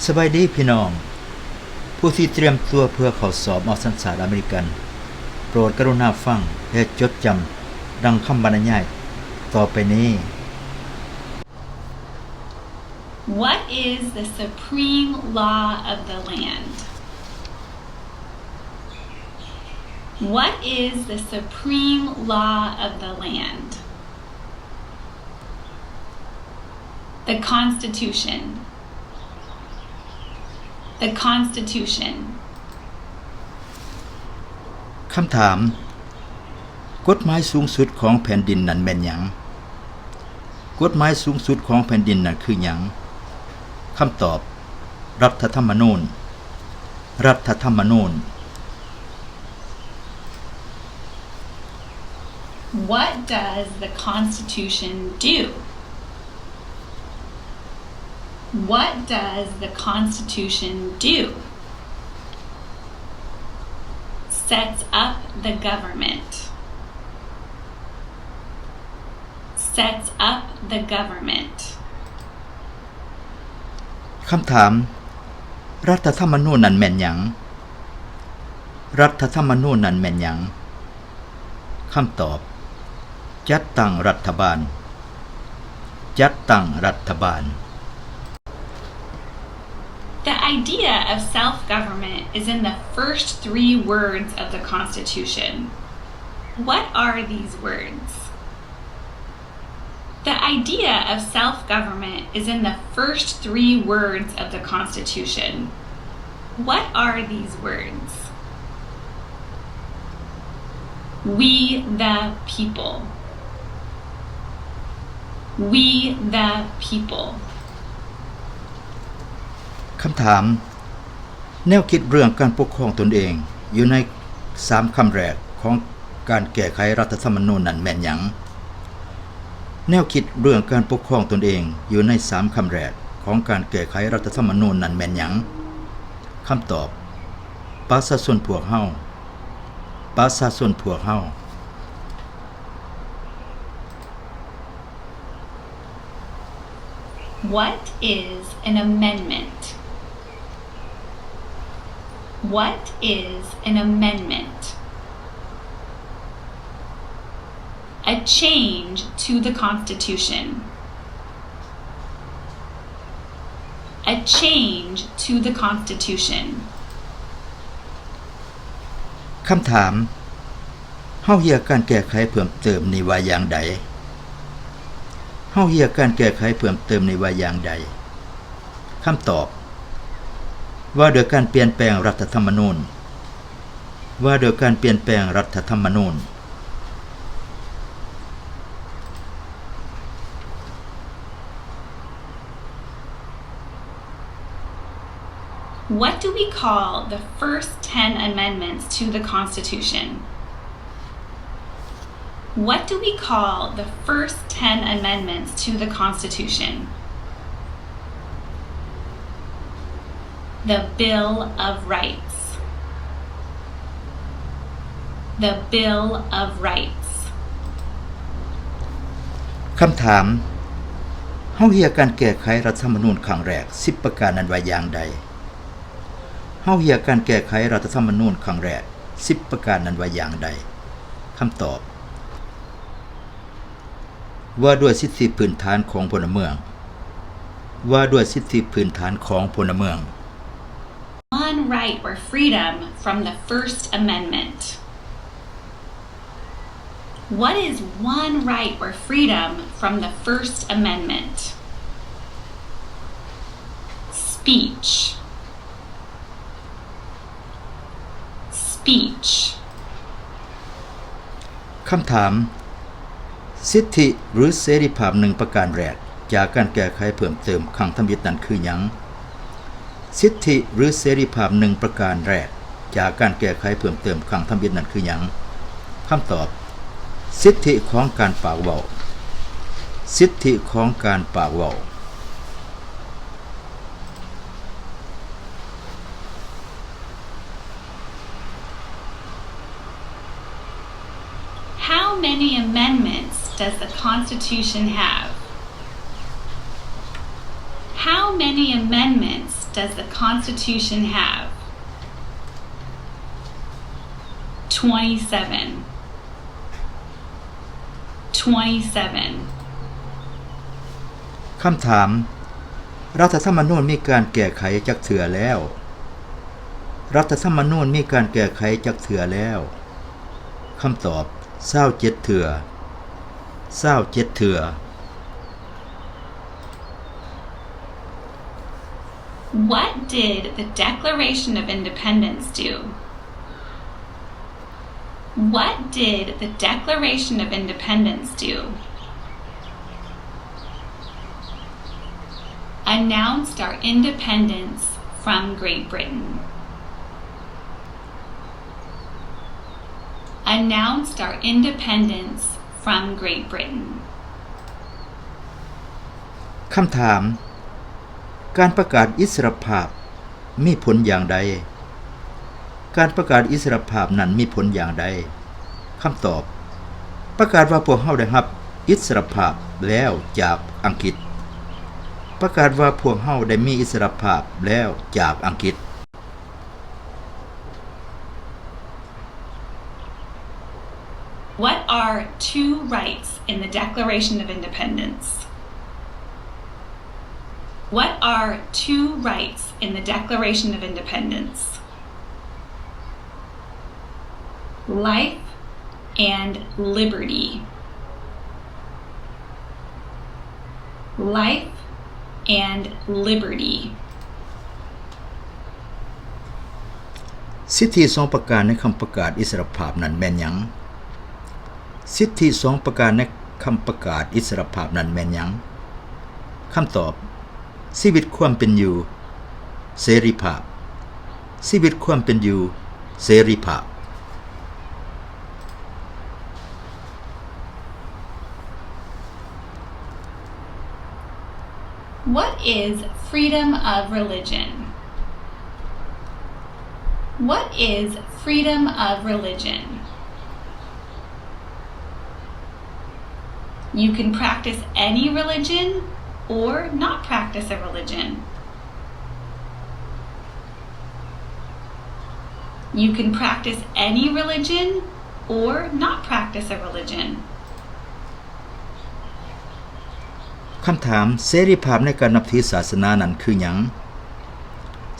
สบายดีพี่น้องผู้ที่เตรียมตัวเพื่อเข้าสอบเอาสัญชาติอเมริกันโปรดกรุณาฟังและจดจําดังคําบรรยายต่อไปนี้ What is the supreme law of the land? What is the supreme law of the land? The Constitution. The Constitution. คําถามกฎหมายสูงสุดของแผ่นดินนั้นแม่นหยังกฎหมายสูงสุดของแผ่นดินนั้นคือหยังคําตอบรัฐธรรมนูญรัฐธรรมนูญ What does the Constitution do? What does the Constitution do? Sets up the government. Sets up the government. คําถามรัฐธรรมนูญนั้นแม่นหยังรัฐธรรมนูญนั้นแม่นหยังคําตอบจัดตั้งรัฐบาลจัดตั้งรัฐบาล The idea of self-government is in the first 3 words of the Constitution. What are these words? The idea of self-government is in the first 3 words of the Constitution. What are these words? We the people. We the people. คําถามแนวคิดเรื่องการปกครองตนเองอยู่ใน3คําแรกของการแก้ไขรัฐธรรมนูญนั้นแม่นหยังแนวคิดเรื่องการปกครองตนเองอยู่ใน3คําแรกของการแก้ไขรัฐธรรมนูญนั้นแม่นหยังคําตอบประชาชนพวกเฮาประชาชนพวกเฮาWhat is an amendment? What is an amendment? A change to the Constitution. A change to the Constitution. คําถามเฮาเฮียการแก้ไขเพิ่มเติมนี้ว่าอย่างใดเฮาเฮียการแก้ไขเพิ่มเติมในว่าอย่างใดคําตอบว่าโดยการเปลี่ยนแปลงรัฐธรรมนูญว่าโดยการเปลี่ยนแปลงรัฐธรรมนูญ What do we call the first 10 amendments to the Constitution? What do we call the first 10 amendments to the Constitution? The Bill of Rights. The Bill of Rights. คําถามเฮาเฮียการแก้ไขรัฐธรรมนูญครั้งแรก10ประการนั้นว่าอย่างใดเฮาเฮียการแก้ไขรัฐธรรมนูญครั้งแรก10ประการนั้นว่าอย่างใดคําตอบว่าด้วยสิทธิพื้นฐานของพลเมืองว่าด้วยสิทธิพื้นฐานของพลเมือง One right or freedom from the First Amendment. What is one right or freedom from the First Amendment? Speech. Speech. คําถามสิทธิหรือเสรีภาพ1ประการแรกจากการแก้ไขเพิ่มเติมครั้งทำอิฐนั้นคือหยังสิทธิหรือเสรีภาพ1ประการแรกจากการแก้ไขเพิ่มเติมครั้งทำอิฐนั้นคือหยังคําตอบสิทธิของการปากเว้าสิทธิของการปากเว้า How many amendments does the Constitution have? How many amendments does the Constitution have? 27. 27. คำถามรัฐธรรมนูญมีการแก้ไขจักเทื่อแล้วรัฐธรรมนูญมีการแก้ไขจักเทื่อแล้วคำตอบ27เทื่อ27เทื่อ What did the Declaration of Independence do? What did the Declaration of Independence do? Announced our independence from Great Britain. Announced our independence from Great Britain. คำถามการประกาศอิสรภาพมีผลอย่างใดการประกาศอิสรภาพนั้นมีผลอย่างใดคำตอบประกาศว่าพวกเฮาได้รับอิสรภาพแล้วจากอังกฤษประกาศว่าพวกเฮาได้มีอิสรภาพแล้วจากอังกฤษ What are two rights in the Declaration of Independence? What are two rights in the Declaration of Independence? Life and liberty. Life and liberty. สิทธิ2ประการในคำประกาศอิสรภาพนั้นแม่นหยังสิทธิ2ประการในคำประกาศอิสรภาพนั้นแม่นหยังคำตอบชีวิตความเป็นอยู่เสรีภาพชีวิตความเป็นอยู่เสรีภาพ What is freedom of religion? What is freedom of religion? You can practice any religion or not practice a religion. You can practice any religion or not practice a religion. คำถามเสรีภาพในการนับถือศาสนานั้นคือหยัง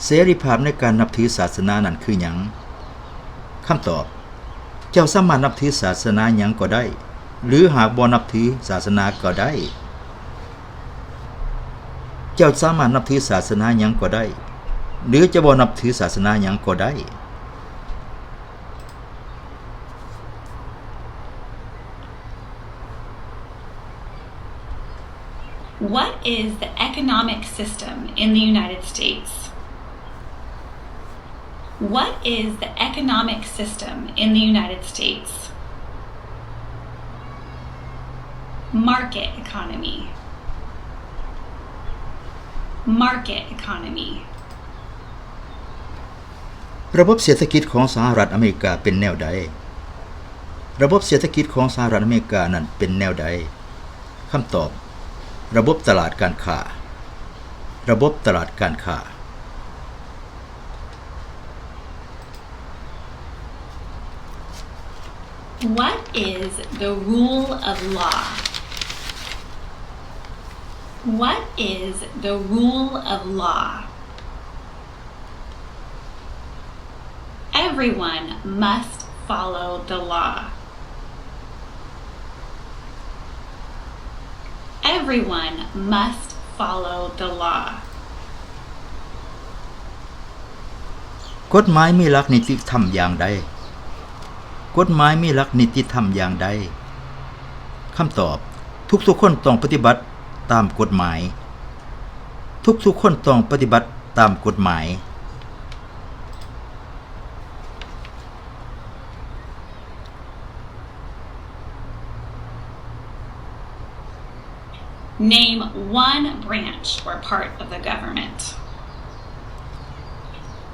เสรีภาพในการนับถือศาสนานั้นคือหยังคำตอบเจ้าสามารถนับถือศาสนาหยังก็ได้หรือหากบ่นับถือศาสนาก็ได้เจ้าสามารถนับถือศาสนาหยังก็ได้หรือจะบ่นับถือศาสนาหยังก็ได้ What is the economic system in the United States? What is the economic system in the United States? Market economy. Market economy. ระบบเศรษฐกิจของสหรัฐอเมริกาเป็นแนวใดระบบเศรษฐกิจของสหรัฐอเมริกานั้นเป็นแนวใดคำตอบระบบตลาดการค้าระบบตลาดการค้า What is the rule of law? What is the rule of law? Everyone must follow the law. Everyone must follow the law. กฎหมายมีหลักนิติธรรมอย่างใดกฎหมายมีหลักนิติธรรมอย่างใดคำตอบทุกๆคนต้องปฏิบัติตามกฎหมายทุกๆคนต้องปฏิบัติตามกฎหมาย Name one branch or part of the government.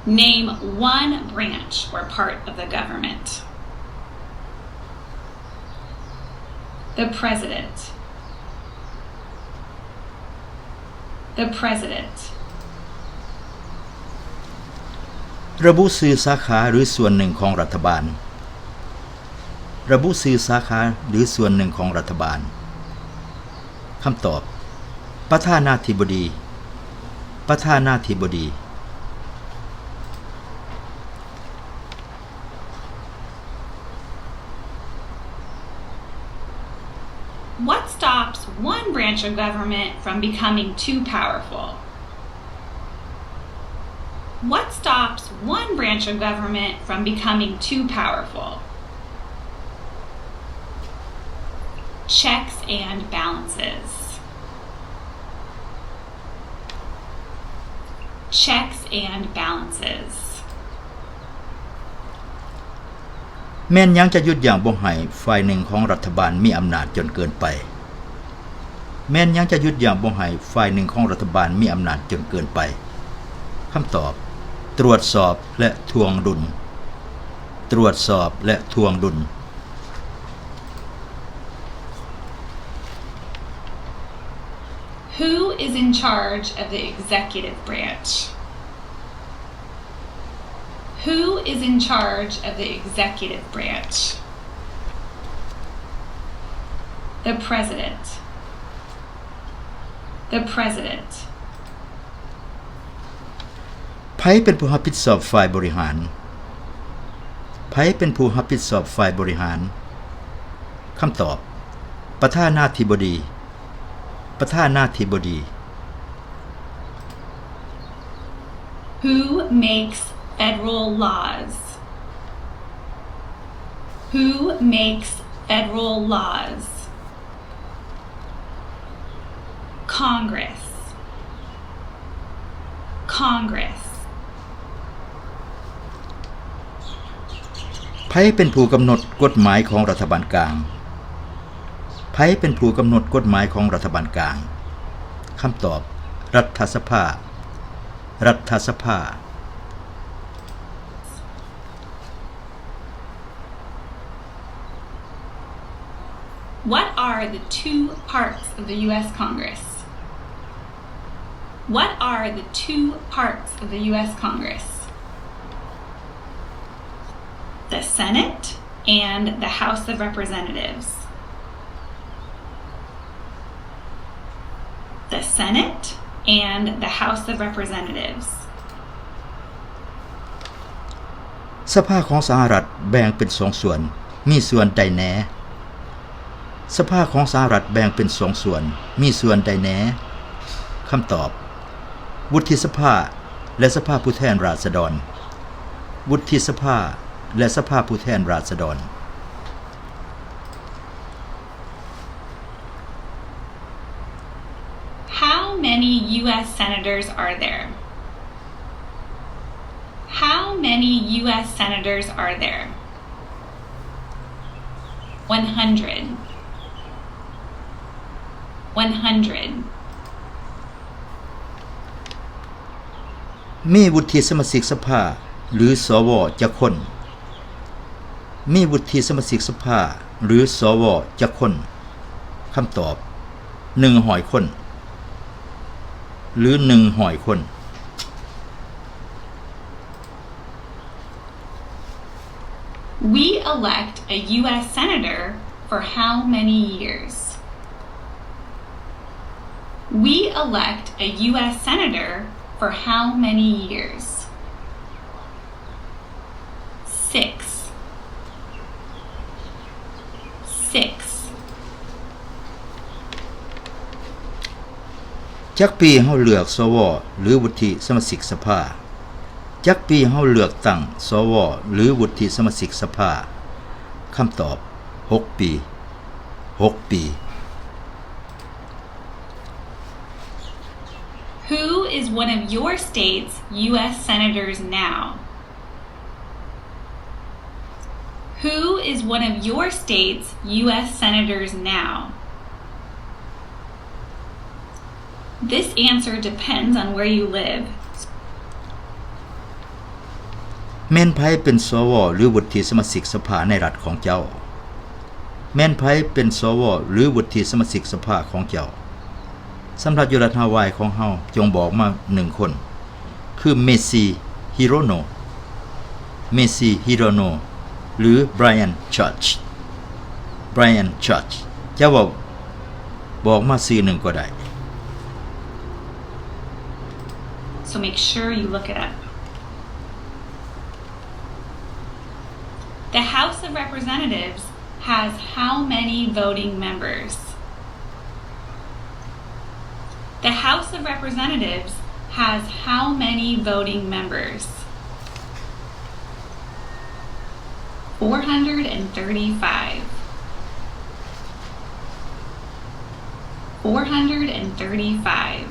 Name one branch or part of the government. The President. The President. ระบุชื่อสาขาหรือส่วนหนึ่งของรัฐบาลระบุชื่อสาขาหรือส่วนหนึ่งของรัฐบาลคำตอบประธานาธิบดีประธานาธิบดี What stops one branch of government from becoming too powerful? What stops one branch of government from becoming too powerful? Checks and balances. Checks and balances. แม่นยังจะหยุดยั้งบ่ให้ฝ่ายหนึ่งของรัฐบาลมีอำนาจจนเกินไปแม่นยังจะหยุดยั้งบ่ให้ฝ่ายหนึ่งของรัฐบาลมีอำนาจจนเกินไปคำตอบตรวจสอบและทวงดุลตรวจสอบและทวงดุล Who is in charge of the executive branch? Who is in charge of the executive branch? The President. The President. ไผเป็นผู้รับผิดชอบฝ่ายบริหารไผเป็นผู้รับผิดชอบฝ่ายบริหารคำตอบประธานาธิบดีประธานาธิบดี Who makes federal laws? Who makes federal laws? Congress. Congress. ไผเป็นผู้กำหนดกฎหมายของรัฐบาลกลางไผเป็นผู้กำหนดกฎหมายของรัฐบาลกลางคำตอบรัฐสภารัฐสภา What are the two parts of the U.S. Congress? What are the two parts of the U.S. Congress? The Senate and the House of Representatives. The Senate and the House of Representatives. สภาของสหรัฐแบ่งเป็น2ส่วนมีส่วนใดแหนสภาของสหรัฐแบ่งเป็น2ส่วนมีส่วนใดแหนคำตอบวุฒิสภาและสภาผู้แทนราษฎรวุฒิสภาและสภาผู้แทนราษฎร How many U.S. senators are there? How many U.S. senators are there? 100. 100. มีวุฒิสมาชิกสภาหรือสวจักคนมีวุฒิสมาชิกสภาหรือสวจักคนคำตอบ100คนหรือ100คน We elect a U.S. senator for how many years? We elect a U.S. senator for how many years? 6. 6. จักปีเฮาเลือกสวหรือวุฒิสมาชิกสภาจักปีเฮาเลือกตั้งสวหรือวุฒิสมาชิกสภาคำตอบ6ปี6ปี Who is one of your state's U.S. senators now? Who is one of your state's U.S. senators now? This answer depends on where you live. แม่นไผเป็นสวหรือวุฒิสมาชิกสภาในรัฐของเจ้าแม่นไผเป็นสวหรือวุฒิสมาชิกสภาของเจ้าสำหรับอยู่รัฐฮาวายของเฮาจงบอกมา1คนคือเมซี่ฮิโรโนะ เมซี่ฮิโรโนหรือ Brian Church จะบอกมาชื่อหนึ่งก็ได้ So make sure you look it up. The House of Representatives has how many voting members? The House of Representatives has how many voting members? 435. 435.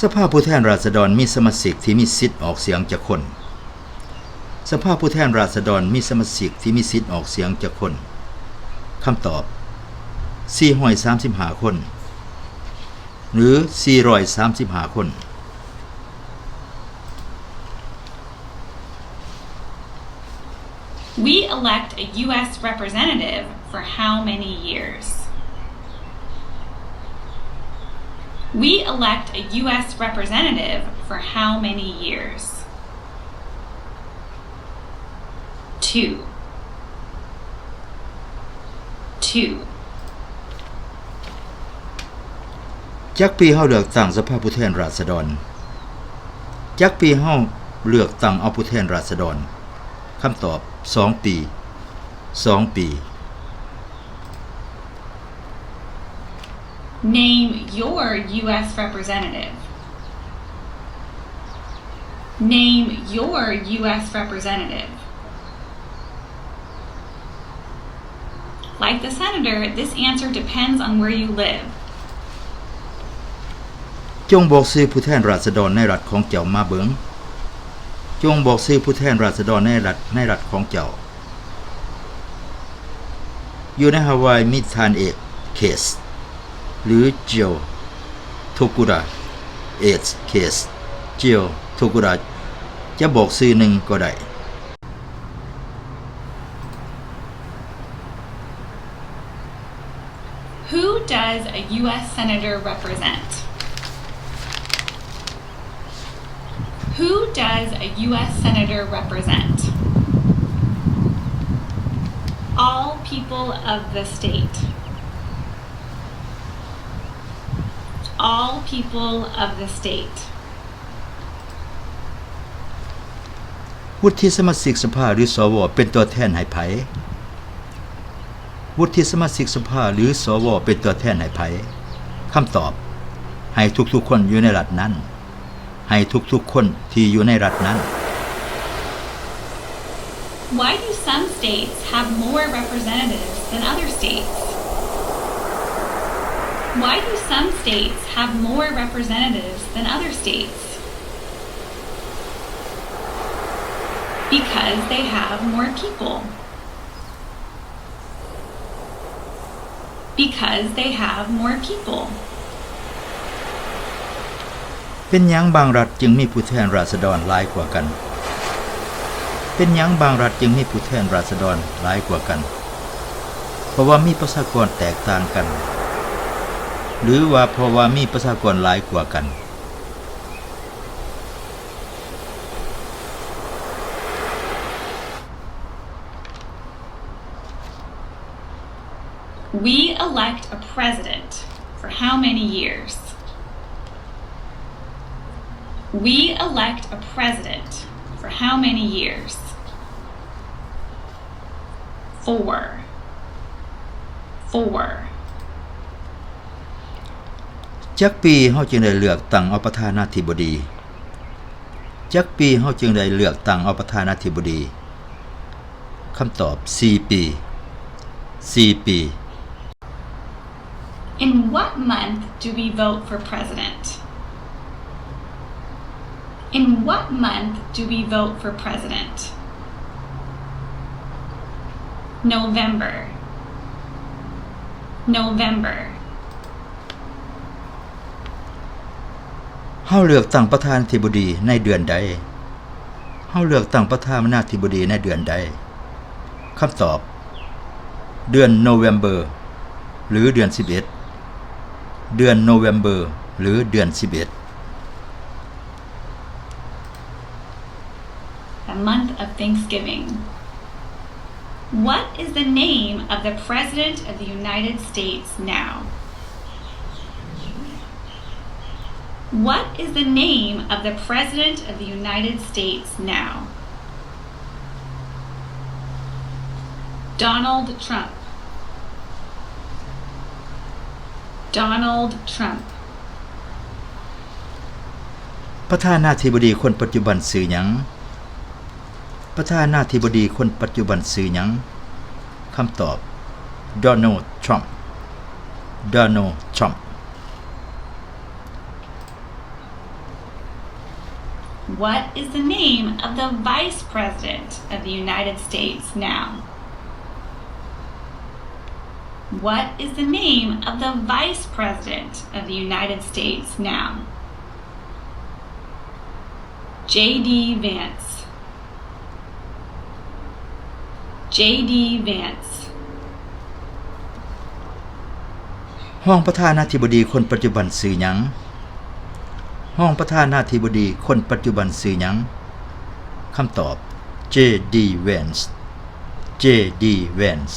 สภาผู้แทนราษฎรมีสมาชิกที่มีสิทธิ์ออกเสียงจักคนสภาผู้แทนราษฎรมีสมาชิกที่มีสิทธิ์ออกเสียงจักคนคำตอบ435คนหรือ435คน We elect a U.S. representative for how many years? We elect a U.S. representative for how many years? 2. จักปีเฮาเลือกตั้งสภาผู้แทนราษฎรจักปีเฮาเลือกตั้งเอาผู้แทนราษฎรคำตอบ2ปี2ปี Name your U.S. representative. Name your U.S. representative. Like the senator, this answer depends on where you live. จงบอกชื่อผู้แทนราษฎรในรัฐของเจ้ามาเบิงจงบอกชื่อผู้แทนราษฎรในรัฐของเจ้าอยู่ในฮาวายมีท่านเอกเคสหรือเจียวโทกุระเอสเคสเจียวโทกุระจะบอกชื่อหนึ่งก็ได้ Who does a U.S. senator represent? Who does a U.S. senator represent? All people of the state. All people of the state. วุฒิสมาชิกสภาหรือสวเป็นตัวแทนให้ไผวุฒิสมาชิกสภาหรือสวเป็นตัวแทนให้ไผคำตอบให้ทุกๆคนอยู่ในรัฐนั้นให้ทุกๆคนที่อยู่ในรัฐนั้น Why do some states have more representatives than other states? Why do some states have more representatives than other states? Because they have more people. Because they have more people. เป็นหยังบางรัฐจึงมีผู้แทนราษฎรหลายกว่ากันเป็นหยังบางรัฐจึงมีผู้แทนราษฎรหลายกว่ากันเพราะว่ามีประชากรแตกต่างกันหรือว่าเพราะว่ามีประชากรหลายกว่ากัน We elect a president for how many years? We elect a president for how many years? 4. จักปีเฮาจึงได้เลือกตั้งเอาประธานาธิบดีจักปีเฮาจึงได้เลือกตั้งเอาประธานาธิบดีคำตอบ4ปี In what month do we vote for president? In what month do we vote for president? November. เฮาเลือกตั้งประธานาธิบดีในเดือนใดเฮาเลือกตั้งประธานาธิบดีในเดือนใดคำตอบเดือน November หรือเดือน11เดือน November หรือเดือน11 month of Thanksgiving. What is the name of the President of the United States now? What is the name of the President of the United States now? Donald Trump. Donald Trump. ประธานาธิบดีคนปัจจุบันชื่อหยังประธานาธิบดีคนปัจจุบันชื่อหยังคำตอบ Donald Trump Donald Trump What is the name of the Vice President of the United States now? What is the name of the Vice President of the United States now? J.D. Vance. J.D. Vance. ห้องประธานาธิบดีคนปัจจุบันชื่อหยังห้องประธานาธิบดีคนปัจจุบันชื่อหยังคำตอบ J.D. Vance J.D. Vance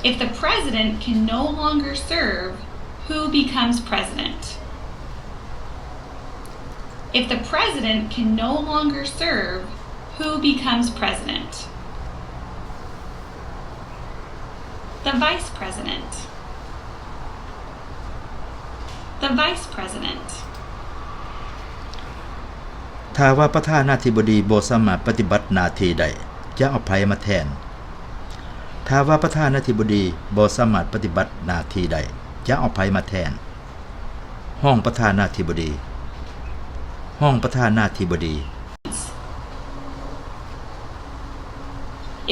If the president can no longer serve, who becomes president? If the president can no longer serve, who becomes president? The vice president. The vice president. ถ้าว่าประธานาธิบดีบ่สามารถปฏิบัติหน้าที่ได้จะเอาไผมาแทนถ้าว่าประธานาธิบดีบ่สามารถปฏิบัติหน้าที่ได้จะเอาไผมาแทนห้องประธานาธิบดีห้องประธานาธิบดี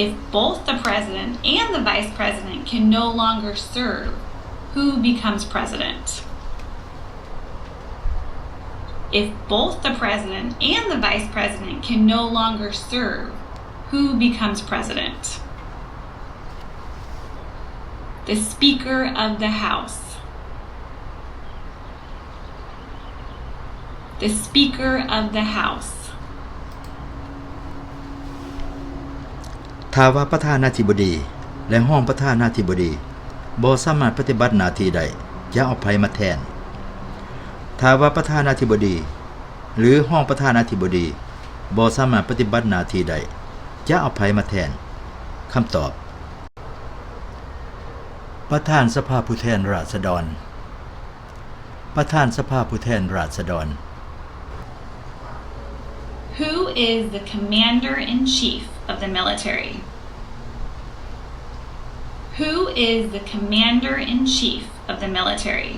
If both the president and the vice president can no longer serve, who becomes president? If both the president and the vice president can no longer serve, who becomes president? The Speaker of the House. The Speaker of the House. ถ้าว่าประธานาธิบดีและห้องประธานาธิบดีบ่สามารถปฏิบัติหน้าที่ได้จะเอาไผมาแทนถ้าว่าประธานาธิบดีหรือห้องประธานาธิบดีบ่สามารถปฏิบัติหน้าที่ได้จะเอาไผมาแทนคำตอบประธานสภาผู้แทนราษฎรประธานสภาผู้แทนราษฎร Who is the commander-in-chief of the military? Who is the commander-in-chief of the military?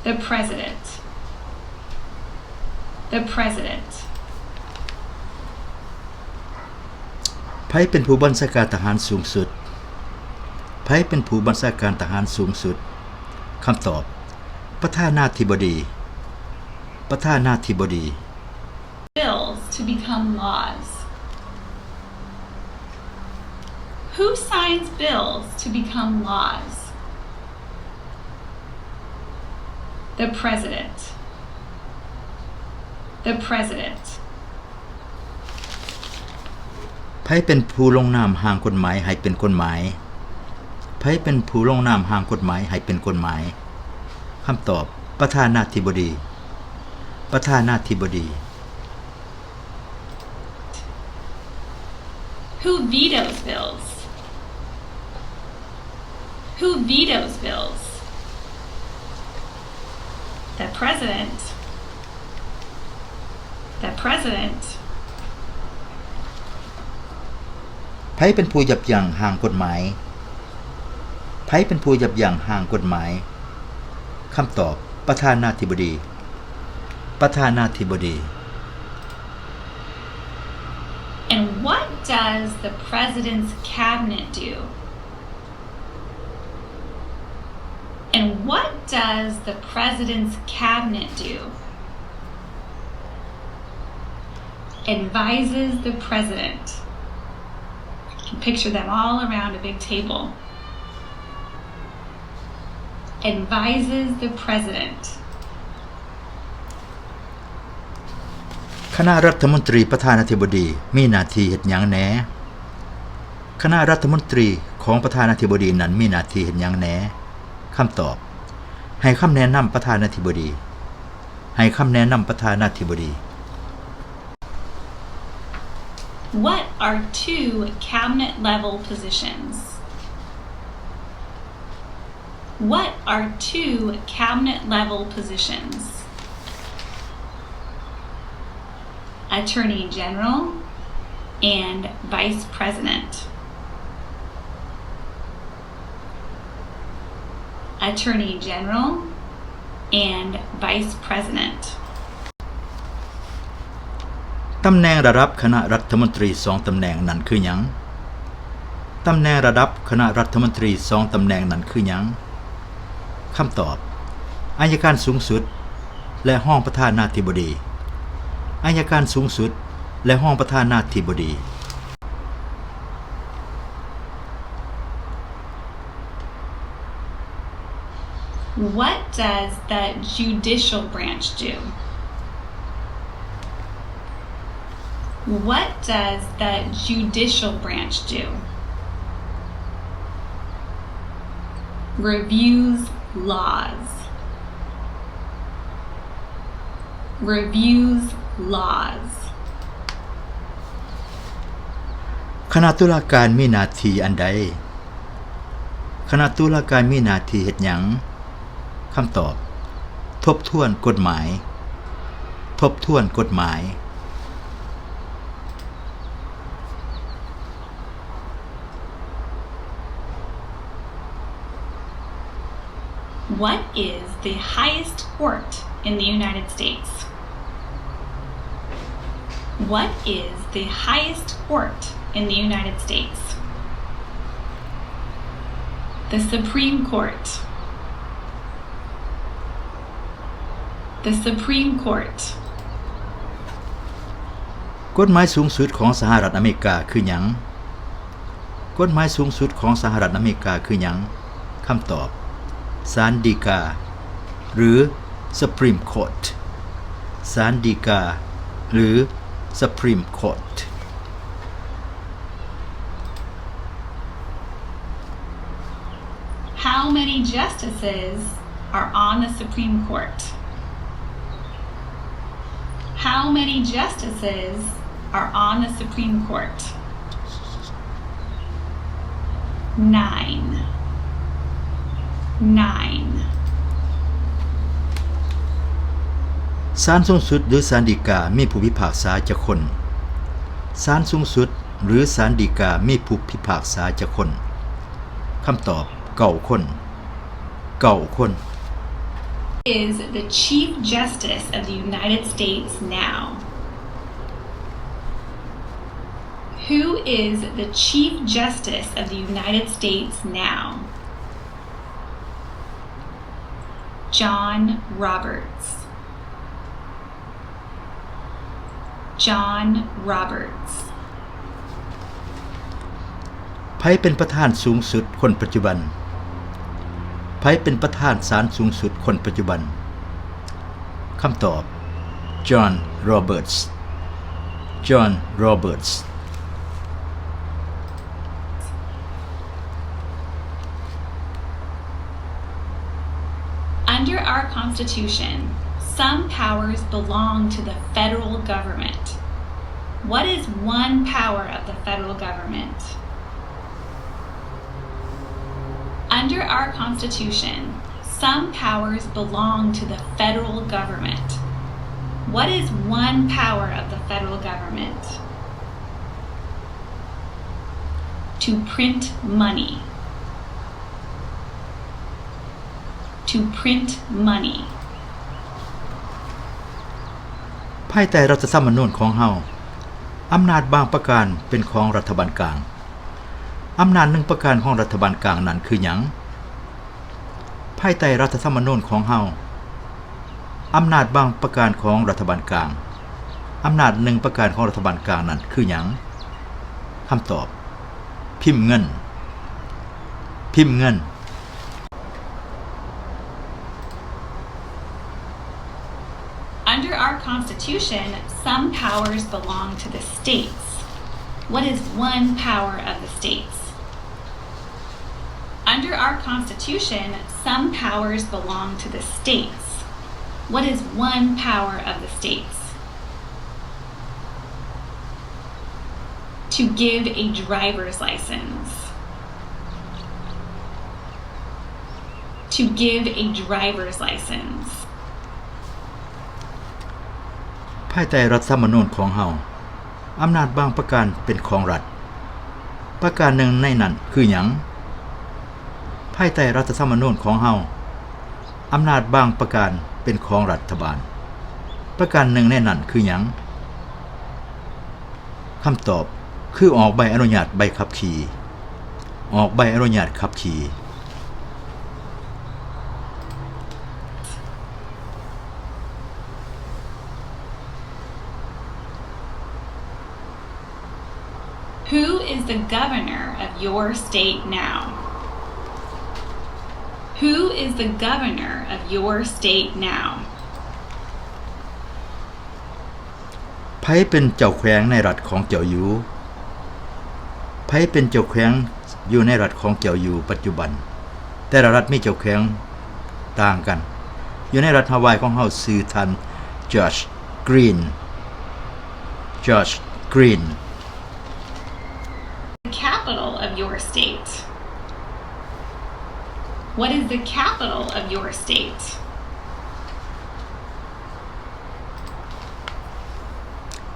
The president. The president. ไผเป็นผู้บัญชาการทหารสูงสุดไผเป็นผู้บัญชาการทหารสูงสุดคำตอบประธานาธิบดีประธานาธิบดี Bills to become laws. Who signs bills to become laws? The president. The president. ไผเป็นผู้ลงนามร่างกฎหมายให้เป็นกฎหมายไผเป็นผู้ลงนามร่างกฎหมายให้เป็นกฎหมายคำตอบประธานาธิบดีประธานาธิบดี Who vetoes bills? Who vetoes bills? The president. The president. ไผเป็นผู้ยับยั้งร่างกฎหมายไผเป็นผู้ยับยั้งร่างกฎหมายคำตอบประธานาธิบดีประธานาธิบดี And what does the president's cabinet do? And what does the president's cabinet do? Advises the president. You can picture them all around a big table. advises the president? คณะรัฐมนตรีประธานาธิบดีมีหน้าที่เฮ็ดหยังแหน่คณะรัฐมนตรีของประธานาธิบดีนั้นมีหน้าที่เฮ็ดหยังแหน่คำตอบให้คำแนะนำประธานาธิบดีให้คำแนะนำประธานาธิบดี What are two cabinet level positions? What are two cabinet level positions? Attorney General and Vice President. Attorney General and Vice President. ตำแหน่งระดับคณะรัฐมนตรี2ตำแหน่งนั้นคือหยังตำแหน่งระดับคณะรัฐมนตรี2ตำแหน่งนั้นคือหยังคำตอบอัยการสูงสุดและห้องประธานาธิบดีอัยการสูงสุดและห้องประธานาธิบดี What does the judicial branch do? What does the judicial branch do? Reviews laws. Reviews laws. คณะตุลาการมีหน้าที่อันใดคณะตุลาการมีหน้าที่เฮ็ดหยังคำตอบทบทวนกฎหมายทบทวนกฎหมาย What is the highest court in the United States? What is the highest court in the United States? The Supreme Court. The Supreme Court. กฎหมายสูงสุดของสหรัฐอเมริกาคือหยังกฎหมายสูงสุดของสหรัฐอเมริกาคือหยังคำตอบศาลฎีกาหรือ Supreme Court ศาลฎีกาหรือ Supreme Court. How many justices are on the Supreme Court? How many justices are on the Supreme Court? 9. ศาลสูงสุดหรือศาลฎีกามีผู้พิพากษาจักคนศาลสูงสุดหรือศาลฎีกามีผู้พิพากษาจักคนคำตอบ9คน9คน Is the Chief Justice of the United States now? Who is the Chief Justice of the United States now? John Roberts. John Roberts. ไผเป็นประธานสูงสุดคนปัจจุบันไผเป็นประธานศาลสูงสุดคนปัจจุบันคำตอบ John Roberts John Roberts. Under our Constitution, some powers belong to the federal government. What is one power of the federal government? Under our Constitution, some powers belong to the federal government. What is one power of the federal government? To print money. To print money. ภายใต้รัฐธรรมนูญของเฮาอำนาจบางประการเป็นของรัฐบาลกลางอำนาจหนึ่งประการของรัฐบาลกลางนั้นคือหยังภายใต้รัฐธรรมนูญของเฮาอำนาจบางประการของรัฐบาลกลางอำนาจหนึ่งประการของรัฐบาลกลางนั้นคือหยังคำตอบพิมพ์เงิน Constitution, some powers belong to the states. What is one power of the states? Under our Constitution, some powers belong to the states. What is one power of the states? To give a driver's license. To give a driver's license. ภายใต้รัฐธรรมนูญของเฮาอำนาจบางประการเป็นของรัฐประการหนึ่งในนั้นคือหยังภายใต้รัฐธรรมนูญของเฮาอำนาจบางประการเป็นของรัฐบาลประการหนึ่งในนั้นคือหยังคำตอบคือออกใบอนุญาตใบขับขี่ออกใบอนุญาตขับขี่ Who is the governor of your state now? Who is the governor of your state now? ไผเป็นเจ้าแขวงในรัฐของเจ้าอยู่ไผเป็นเจ้าแขวงอยู่ในรัฐของเจ้าอยู่ปัจจุบันแต่ละรัฐมีเจ้าแขวงต่างกันอยู่ในรัฐฮาวายของเฮาชื่อท่านจอร์จกรีนCapital of your state. What is the capital of your state?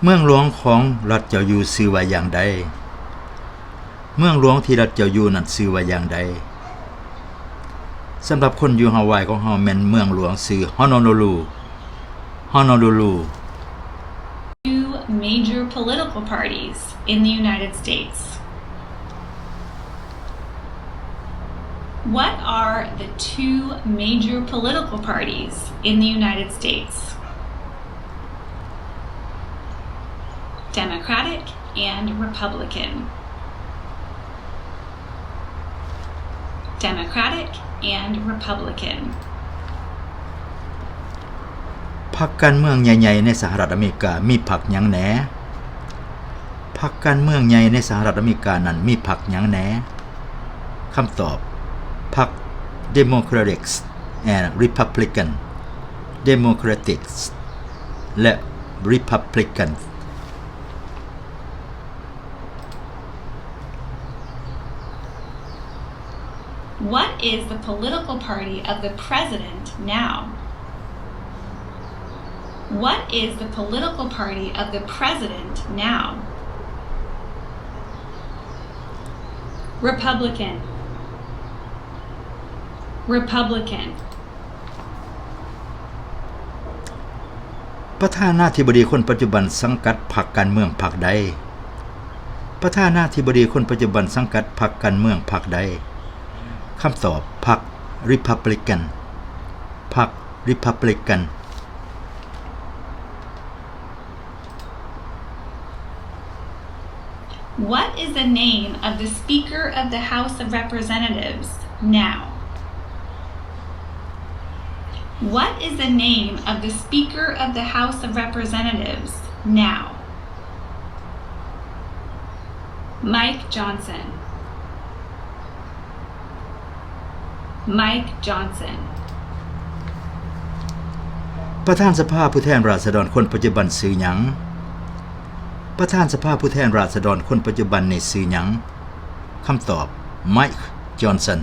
เมืองหลวงของรัฐเจ้าอยู่ชื่อว่าอย่างใดเมืองหลวงที่รัฐเจ้าอยู่นั้นชื่อว่าอย่างใดสำหรับคนอยู่ฮาวายของเฮาแม่นเมืองหลวงชื่อ Honolulu. Two major political parties in the United States.What are the two major political parties in the United States? Democratic and Republican. Democratic and Republican. พรรคการเมืองใหญ่ๆในสหรัฐอเมริกามีพรรคหยังแหนพรรคการเมืองใหญ่ในสหรัฐอเมริกานั้นมีพรรคหยังแหนคำตอบพรรค Democrats and Republican Democrats และ Republican What is the political party of the president now? What is the political party of the president now? Republicanประธานาธิบดีคนปัจจุบันสังกัดพรรคการเมืองพรรคใดประธานาธิบดีคนปัจจุบันสังกัดพรรคการเมืองพรรคใดคำตอบพรรค Republican What is the name of the Speaker of the House of Representatives now?What is the name of the Speaker of the House of Representatives now? Mike Johnson. ประธานสภาผู้แทนราษฎรคนปัจจุบันชื่อหยังประธานสภาผู้แทนราษฎรคนปัจจุบันนี่ชื่อหยังคำตอบ Mike Johnson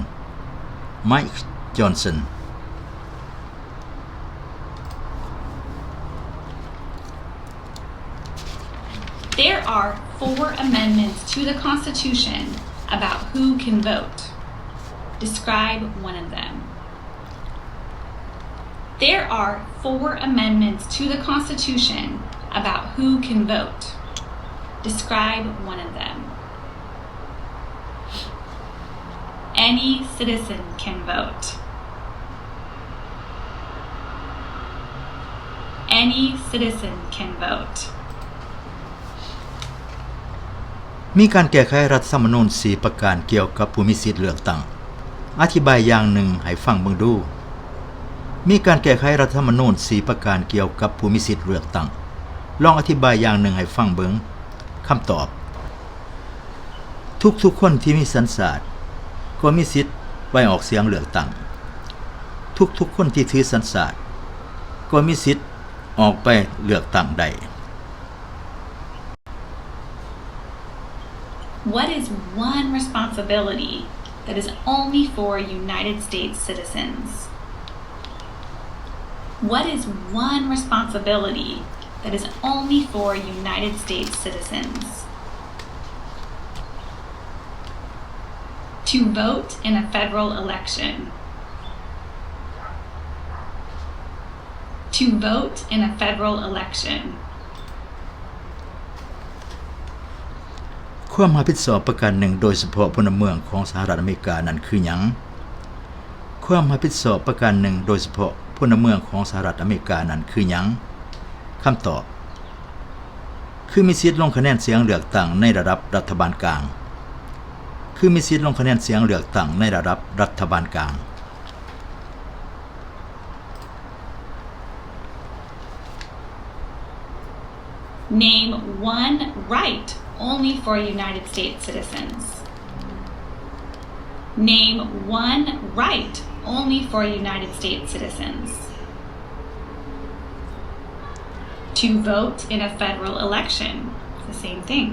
There are 4 amendments to the Constitution about who can vote. Describe one of them. There are 4 amendments to the Constitution about who can vote. Describe one of them. Any citizen can vote. Any citizen can vote.มีการแก้ไขรัฐธรรมนูญ4ประการเกี่ยวกับผู้มีสิทธิ์เลือกตั้งอธิบายอย่างหนึ่งให้ฟังเบิ่งดูมีการแก้ไขรัฐธรรมนูญ4ประการเกี่ยวกับผู้มีสิทธิ์เลือกตั้ง ลองอธิบายอย่างหนึ่งให้ฟังเบิงคำตอบทุกๆคนที่มีสัญชาติก็มีสิทธิ์ไปออกเสียงเลือกตั้งทุกๆคนที่ถือสัญชาติก็มีสิทธิ์ออกไปเลือกตั้งได้ What is one responsibility that is only for United States citizens? What is one responsibility that is only for United States citizens? To vote in a federal election. To vote in a federal election. ความรับผิดชอบประการหนึ่งโดยเฉพาะพลเมืองของสหรัฐอเมริกานั้นคือหยังความรับผิดชอบประการหนึ่งโดยเฉพาะพลเมืองของสหรัฐอเมริกานั้นคือหยังคำตอบคือมีสิทธิ์ลงคะแนนเสียงเลือกตั้งในระดับรัฐบาลกลางคือมีสิทธิ์ลงคะแนนเสียงเลือกตั้งในระดับรัฐบาลกลาง Name one right only for United States citizens. Name one right only for United States citizens. To vote in a federal election. It's the same thing.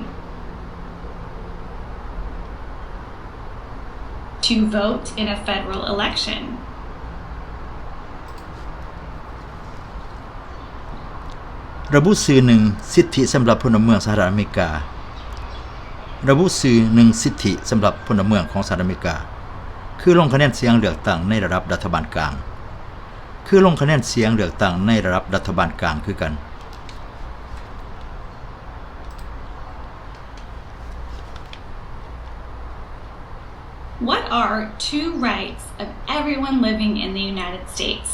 To vote in a federal election. ระบุสื่อหนึ่งสิทธิสำหรับพลเมืองสหรัฐอเมริการะบุสื่อหนึ่งสิทธิสำหรับพลเมืองของสหรัฐอเมริกาคือลงคะแนนเสียงเลือกตั้งในระดับรัฐบาลกลางคือลงคะแนนเสียงเลือกตั้งในระดับรัฐบาลกลางคือกัน What are two rights of everyone living in the United States?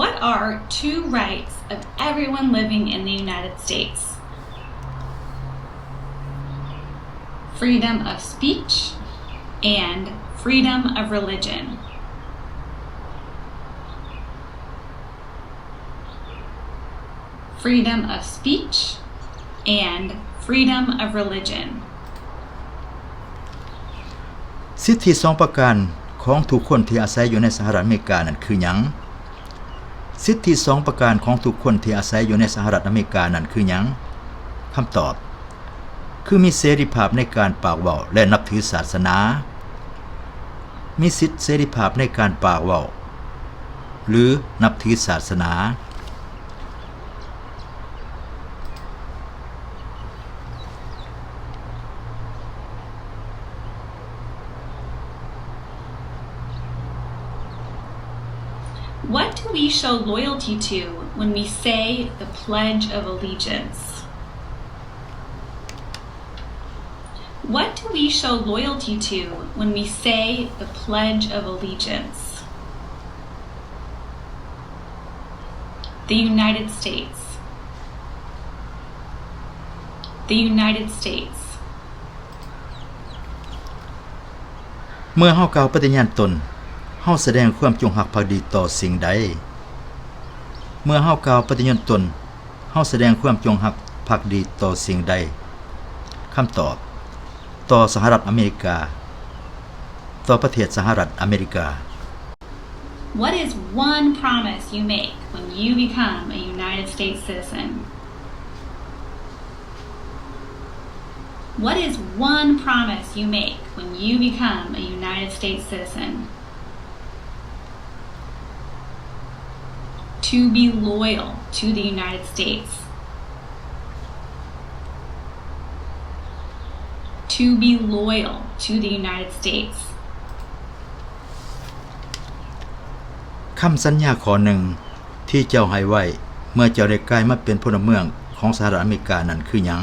What are two rights of everyone living in the United States? Freedom of speech and freedom of religion. Freedom of speech and freedom of religion. สิทธิ2ประการของทุกคนที่อาศัยอยู่ในสหรัฐอเมริกานั้นคือหยังสิทธิ2ประการของทุกคนที่อาศัยอยู่ในสหรัฐอเมริกานั้นคือหยังคำตอบคือมีเสรีภาพในการปากเว้าและนับถือศาสนามีสิทธิเสรีภาพในการปากเว้าหรือนับถือศาสนา What do we show loyalty to when we say the Pledge of Allegiance? What do we show loyalty to when we say the Pledge of Allegiance? The United States. The United States. เมื่อเฮากล่าวปฏิญาณตนเฮาแสดงความจงรักภักดีต่อสิ่งใดเมื่อเฮากล่าวปฏิญาณตนเฮาแสดงความจงรักภักดีต่อสิ่งใดคำตอบต่อสหรัฐอเมริกาต่อประเทศสหรัฐอเมริกา What is one promise you make when you become a United States citizen? What is one promise you make when you become a United States citizen? To be loyal to the United States. To be loyal to the United States. คำสัญญาข้อหนึ่งที่เจ้าให้ไว้เมื่อเจ้าได้กลายมาเป็นพลเมืองของสหรัฐอเมริกานั้นคือหยัง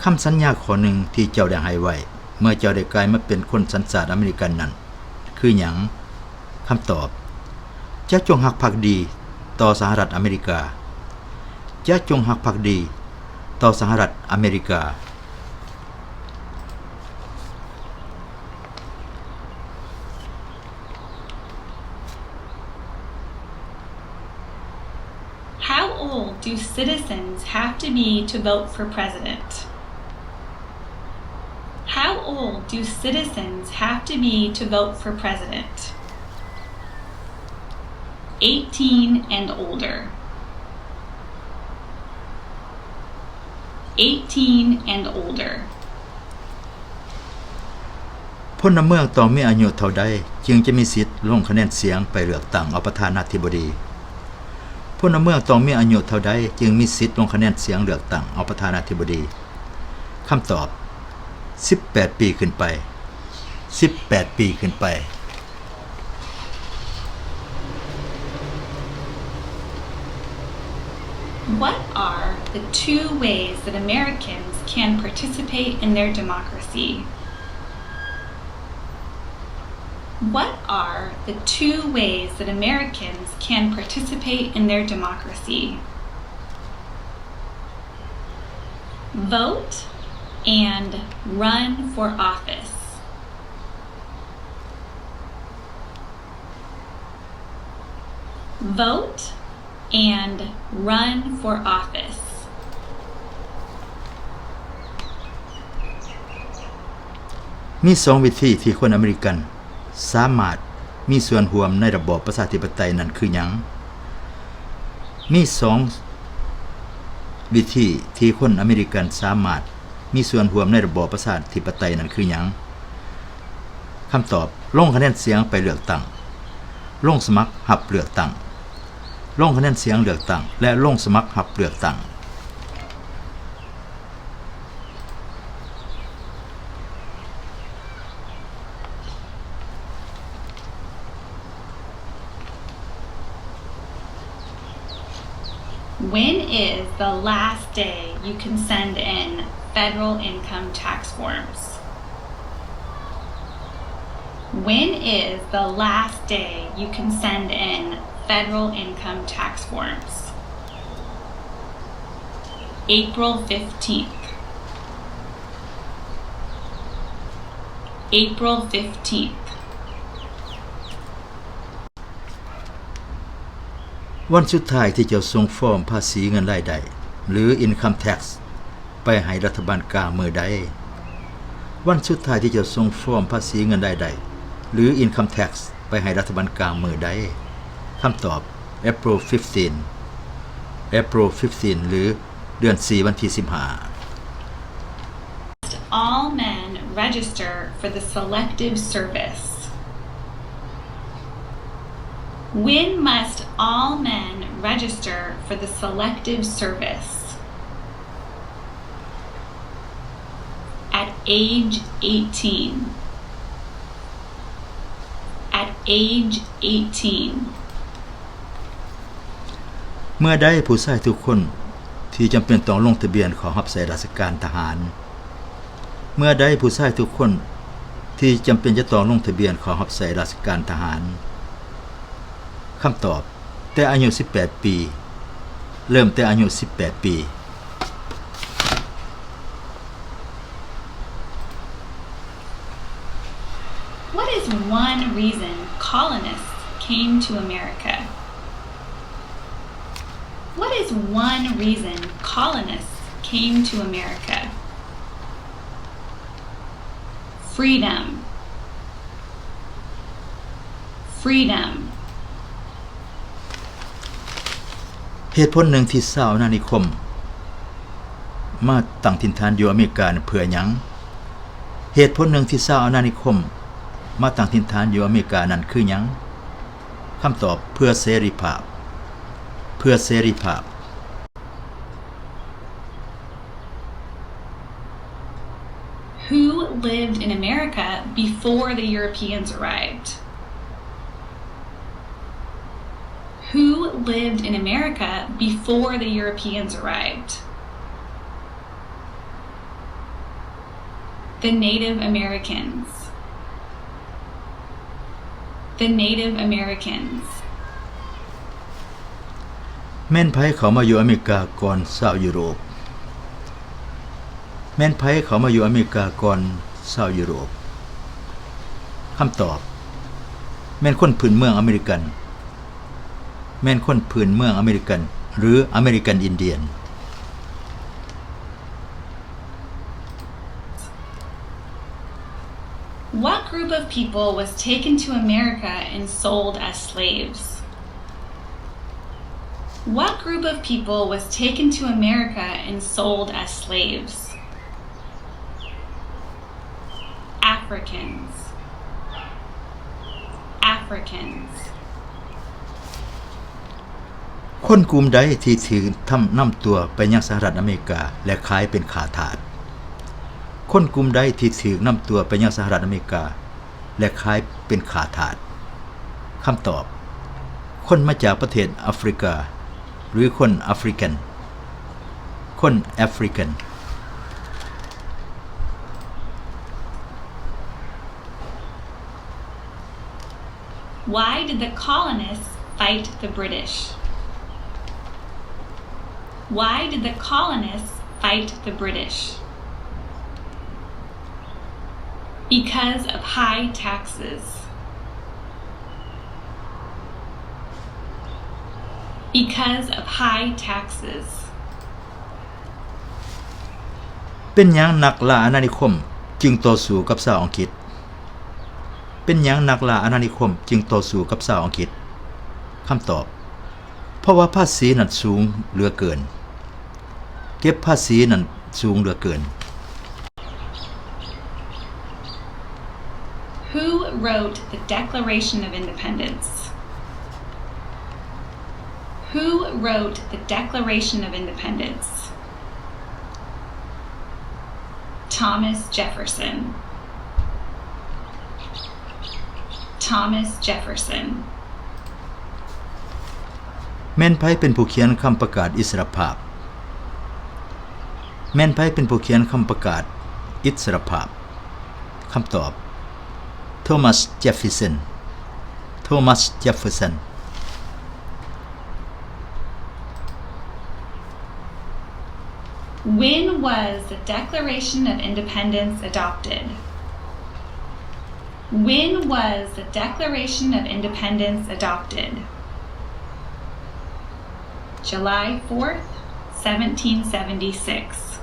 คำสัญญาข้อหนึ่งที่เจ้าได้ให้ไว้เมื่อเจ้าได้กลายมาเป็นคนสัญชาติอเมริกันนั้นคือหยังคำตอบจะจงรักภักดีต่อสหรัฐอเมริกาจะจงรักภักดีต่อสหรัฐอเมริกา How do citizens have to be to vote for president? How old do citizens have to be to vote for president? 18 and older. 18 and older. พลเมืองต้องมีอายุเท่าใดจึงจะมีสิทธิ์ลงคะแนนเสียงไปเลือกตั้งเอาประธานาธิบดีพลเมืองต้องมีอายุเท่าใดจึงมีสิทธิ์ลงคะแนนเสียงเลือกตั้งเอาประธานาธิบดีคำตอบ18 ปีขึ้นไป18 ปีขึ้นไป What are the two ways that Americans can participate in their democracy? What are the two ways that Americans can participate in their democracy? Vote and run for office. Vote and run for office. มี2วิธีที่คนอเมริกันสามารถมีส่วนร่วมในระบอบประชาธิปไตยนั้นคือหยังมี2วิธีที่คนอเมริกันสามารถมีส่วนร่วมในระบอบประชาธิปไตยนั้นคือหยังคำตอบลงคะแนนเสียงไปเลือกตั้งลงสมัครรับเลือกตั้งลงคะแนนเสียงเลือกตั้งและลงสมัครรับเลือกตั้ง When is the last day you can send in federal income tax forms? When is the last day you can send in federal income tax forms? April 15th. April 15th. วันสุดท้ายที่จะส่งฟอร์มภาษีเงินรายได้หรือ Income Tax ไปให้รัฐบาลกลางเมื่อใดวันสุดท้ายที่จะส่งฟอร์มภาษีเงินรายได้หรือ Income Tax ไปให้รัฐบาลกลางเมื่อใดคำตอบ April 15 April 15 หรือเดือน4วันที่15 All men register for the Selective Service. When must all men register for the Selective Service? At age 18. At age 18. เมื่อใดผู้ชายทุกคนที่จำเป็นต้องลงทะเบียนขอรับใช้ราชการทหารเมื่อใดผู้ชายทุกคนที่จำเป็นจะต้องลงทะเบียนขอรับใช้ราชการทหารคำตอบแต่อายุ18 ปีเริ่มแต่อายุ18 ปี What is one reason colonists came to America? What is one reason colonists came to America? Freedom. Freedom. เหตุผลหนึ่งที่ชาวอาณานิคมมาตั้งถิ่นฐานอยู่อเมริกาเพื่อหยังเหตุผลหนึ่งที่ชาวอาณานิคมมาตั้งถิ่นฐานอยู่อเมริกานั้นคือหยังคำตอบเพื่อเสรีภาพเพื่อเสรีภาพ Who lived in America before the Europeans arrived? Who lived in America before the Europeans arrived? The Native Americans. The Native Americans. แม่นไผเขามาอยู่อเมริกาก่อนชาวยุโรปแม่นไผเขามาอยู่อเมริกาก่อนชาวยุโรปคำตอบแม่นคนพื้นเมืองอเมริกันแม่นคนพื้นเมืองอเมริกัน หรือ American Indian What group of people was taken to America and sold as slaves? What group of people was taken to America and sold as slaves? Africans. Africans. คนกลุ่มใดที่ถือนำตัวไปยังสหรัฐอเมริกาและขายเป็นขาทาสคนกลุ่มใดที่ถือนำตัวไปยังสหรัฐอเมริกาและขายเป็นขาทาสคำตอบคนมาจากประเทศแอฟริกาหรือคนแอฟริกันคนแอฟริกัน Why did the colonists fight the British? Why did the colonists fight the British? Because of high taxes. Because of high taxes. เป็นหยังนักล่าอาณานิคมจึงต่อสู้กับชาวอังกฤษเป็นหยังนักล่าอาณานิคมจึงต่อสู้กับชาวอังกฤษคำตอบเพราะว่าภาษีนั้นสูงเหลือเกินเก็บภาษีนั้นสูงเหลือเกิน Who wrote the Declaration of Independence? Who wrote the Declaration of Independence? Thomas Jefferson. Thomas Jefferson. แม่นไผเป็นผู้เขียนคำประกาศอิสรภาพแม่นไผเป็นผู้เขียนคำประกาศอิสรภาพคำตอบ Thomas Jefferson Thomas Jefferson When was the Declaration of Independence adopted? When was the Declaration of Independence adopted? July 4th, 1776.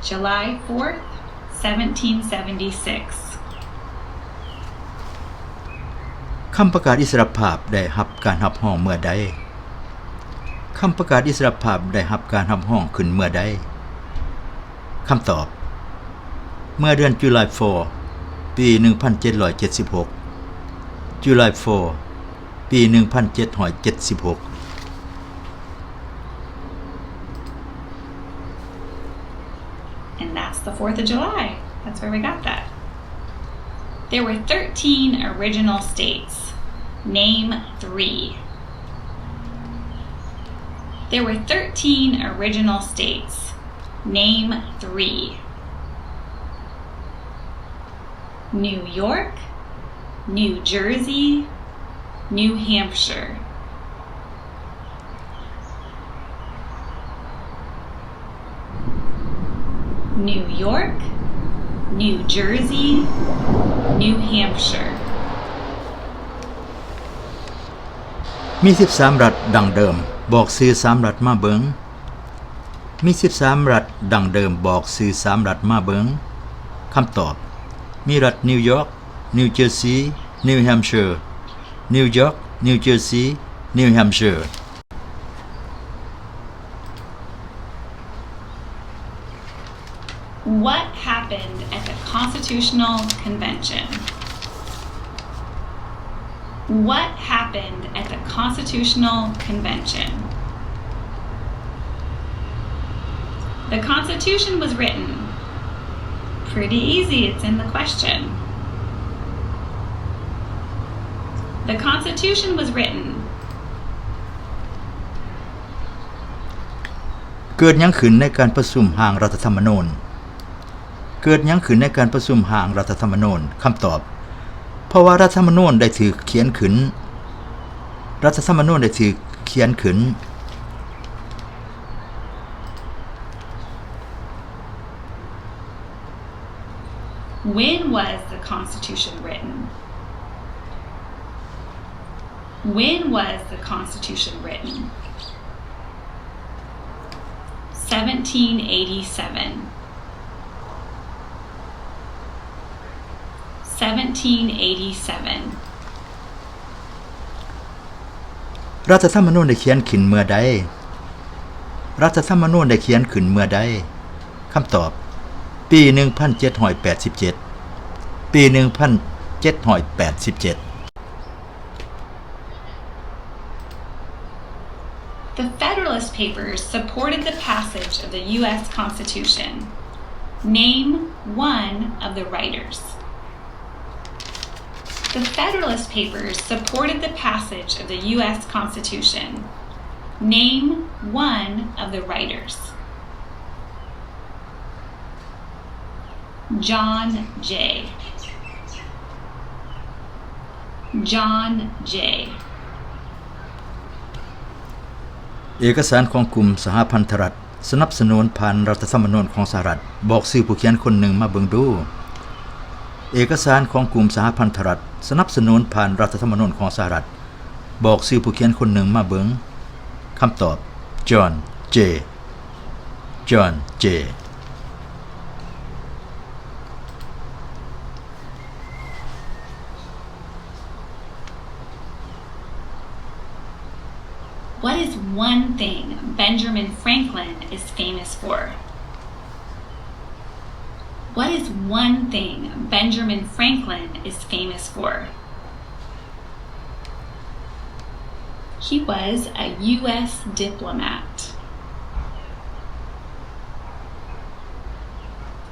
July 4th, 1776. คำประกาศอิสรภาพได้รับการรับรองเมื่อใดคำประกาศอิสรภาพได้รับการรับรองขึ้นเมื่อใดคำตอบเมื่อเดือน July 4 ปี 1776 July 4 ปี 1776 And that's the 4th of July. That's where we got that. There were 13 original states. Name 3. There were 13 original states. Name 3. New York, New Jersey, New Hampshire. New York, New Jersey, New Hampshire. มี13รัฐดังเดิมบอกชื่อ3รัฐมาเบิงมี13รัฐดังเดิมบอกชื่อ3รัฐมาเบิงคำตอบมีรัฐนิวยอร์กนิวเจอร์ซีย์นิวแฮมป์ชัยร์นิวยอร์กนิวเจอร์ซีย์นิวแฮมป์ชัยร์ What happened at the Constitutional Convention? What happened at the Constitutional Convention? The Constitution was written. Pretty easy, it's in the question. The Constitution was written. เกิดหยังขึ้นในการประชุมร่างรัฐธรรมนูญเกิดหยังขึ้นในการประชุมร่างรัฐธรรมนูญคำตอบเพราะว่ารัฐธรรมนูญได้ถูกเขียนขึ้นรัฐธรรมนูญได้ถูกเขียนขึ้น When was the Constitution written? When was the Constitution written? 1787. 1787. รัฐธรรมนูญได้เขียนขึ้นเมื่อใดรัฐธรรมนูญได้เขียนขึ้นเมื่อใดคำตอบปี 1787 ปี 1787 The Federalist Papers supported the passage of the U.S. Constitution. Name one of the writers. The Federalist Papers supported the passage of the U.S. Constitution. Name one of the writers. John J. John J. เอกสารของกลุ่มสหพันธรัฐสนับสนุนผ่านรัฐธรรมนูญของสหรัฐบอกชื่อผู้เขียนคนหนึ่งมาเบิ่งดูเอกสารของกลุ่มสหพันธรัฐสนับสนุนผ่านรัฐธรรมนูญของสหรัฐบอกชื่อผู้เขียนคนหนึ่งมาเบิ่งคำตอบ John J John J What is one thing Benjamin Franklin is famous for? What is one thing Benjamin Franklin is famous for? He was a U.S. diplomat.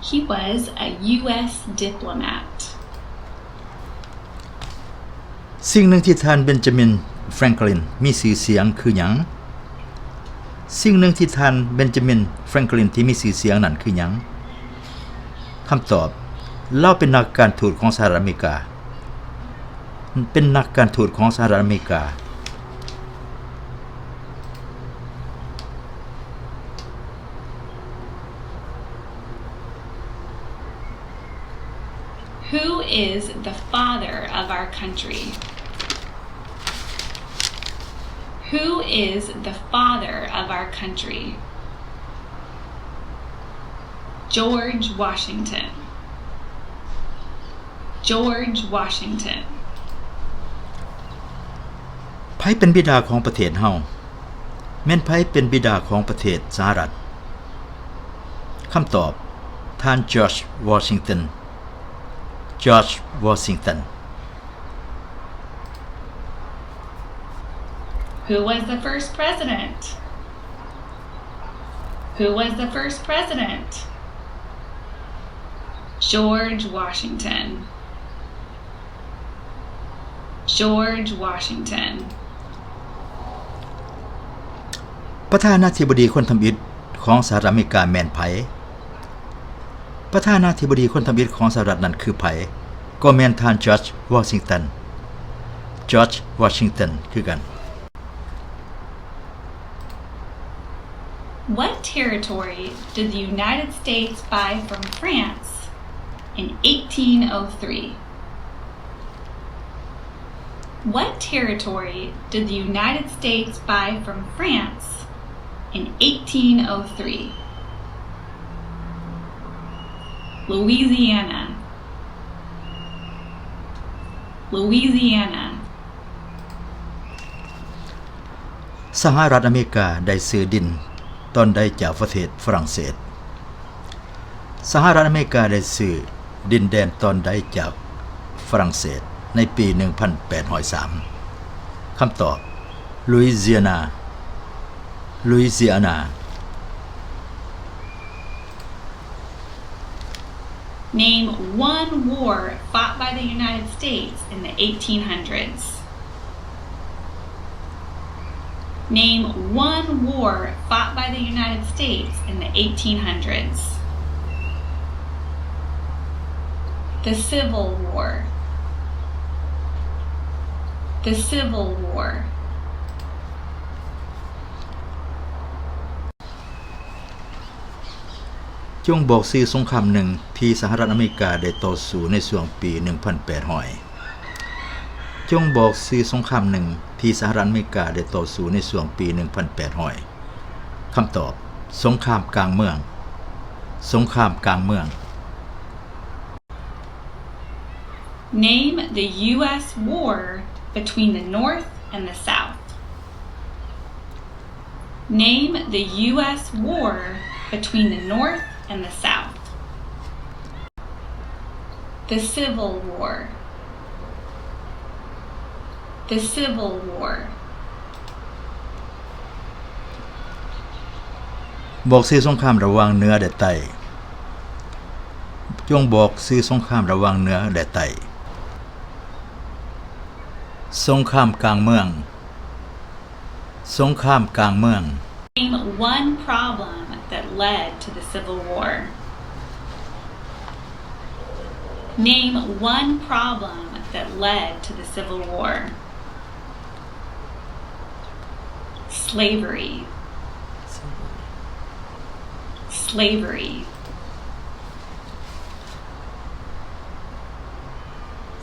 He was a U.S. diplomat. สิ่งหนึ่งที่ท่านเบนจามินแฟรงคลินมีชื่อเสียงคือหยังสิ่งหนึ่งที่ท่านเบนจามินแฟรงคลินที่มีชื่อเสียงนั้นคือหยังคำตอบเราเป็นนักการทูตของสหรัฐอเมริกาเป็นนักการทูตของสหรัฐอเมริกา Who is the father of our country? Who is the father of our country? George Washington. George Washington. ไผเป็นบิดาของประเทศเฮาแม่นไผเป็นบิดาของประเทศสหรัฐคำตอบท่าน George Washington George Washington Who was the first president? Who was the first president? George Washington. George Washington. ประธานาธิบดีคนทำอิฐของสหรัฐอเมริกาแม่นไผประธานาธิบดีคนทำอิฐของสหรัฐนั้นคือไผก็แม่นท่าน George Washington George Washington คือกัน What territory did the United States buy from France in 1803? What territory did the United States buy from France in 1803? Louisiana. Louisiana. สหรัฐอเมริกาได้ซื้อดินตอนใดจากประเทศฝรั่งเศสสหรัฐอเมริกาได้ซื้อดินแดนตอนใดจากฝรั่งเศสในปี 1803 คำตอบ Louisiana Louisiana Name one war fought by the United States in the 1800s. Name one war fought by the United States in the 1800s. The Civil War. The Civil War. จงบอกชื่อสงครามหนึ่งที่สหรัฐอเมริกาได้ต่อสู้ในช่วงปี 1800 จงบอกชื่อสงครามหนึ่ง ที่สหรัฐอเมริกาได้ต่อสู้ในช่วงปี 1800 คำตอบสงครามกลางเมืองสงครามกลางเมือง Name the U.S. war between the North and the South. Name the U.S. war between the North and the South. The Civil War. The Civil War. บอกชื่อสงครามระหว่างเหนือและใต้จงบอกชื่อสงครามระหว่างเหนือและใต้สงครามกลางเมืองสงครามกลางเมือง Name one problem that led to the Civil War. Name one problem that led to the Civil War. Slavery. Slavery.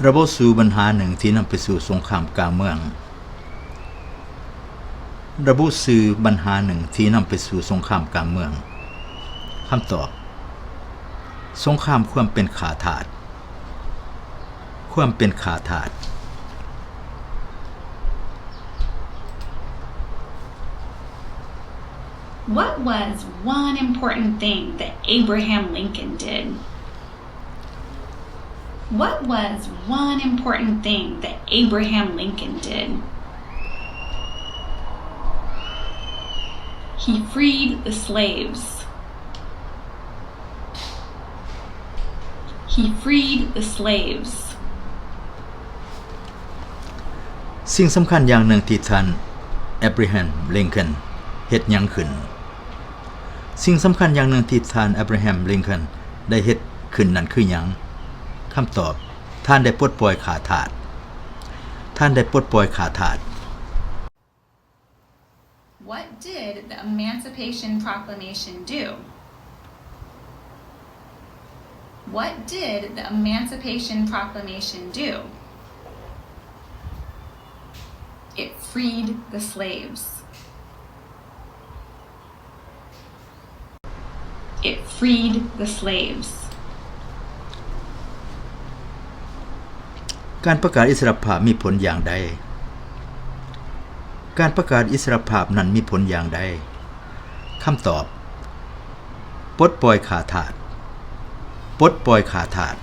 ระบบสู่ปัญหาหนึ่งที่นำไปสู่สงครามกลางเมืองระบุสื่อปัญหาหนึ่งที่นำไปสู่สงครามกลางเมืองคำตอบสงครามความเป็นขาทาสความเป็นขาทาส What was one important thing that Abraham Lincoln did? What was one important thing that Abraham Lincoln did? He freed the slaves. He freed the slaves. สิ่งสำคัญอย่างหนึ่งที่ท่าน Abraham Lincoln เฮ็ดหยังขึ้นสิ่งสำคัญอย่างหนึ่งที่ท่าน Abraham Lincoln ได้เฮ็ดขึ้นนั้นคือหยังคำตอบท่านได้ปลดปล่อยขาทาสท่านได้ปลดปล่อยขาทาส What did the Emancipation Proclamation do? What did the Emancipation Proclamation do? It freed the slaves. It freed the slaves. การประกาศอิสรภาพมีผลอย่างใดการประกาศอิสรภาพนั้นมีผลอย่างใดคำตอบปลดปล่อยขาทาสปลดปล่อยขาทาส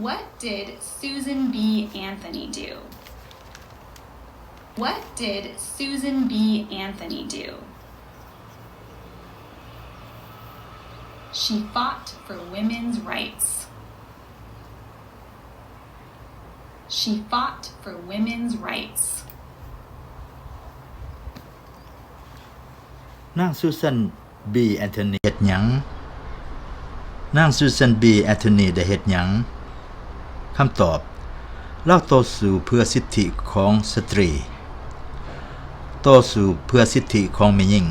What did Susan B. Anthony do? What did Susan B. Anthony do? She fought for women's rights. She fought for women's rights. นาง Susan B. Anthony เฮ็ดหยังนาง Susan B. Anthony ได้เฮ็ดหยังคำตอบเลาต่อสู้เพื่อสิทธิของสตรีต่อสู้เพื่อสิทธิของแม่หญิง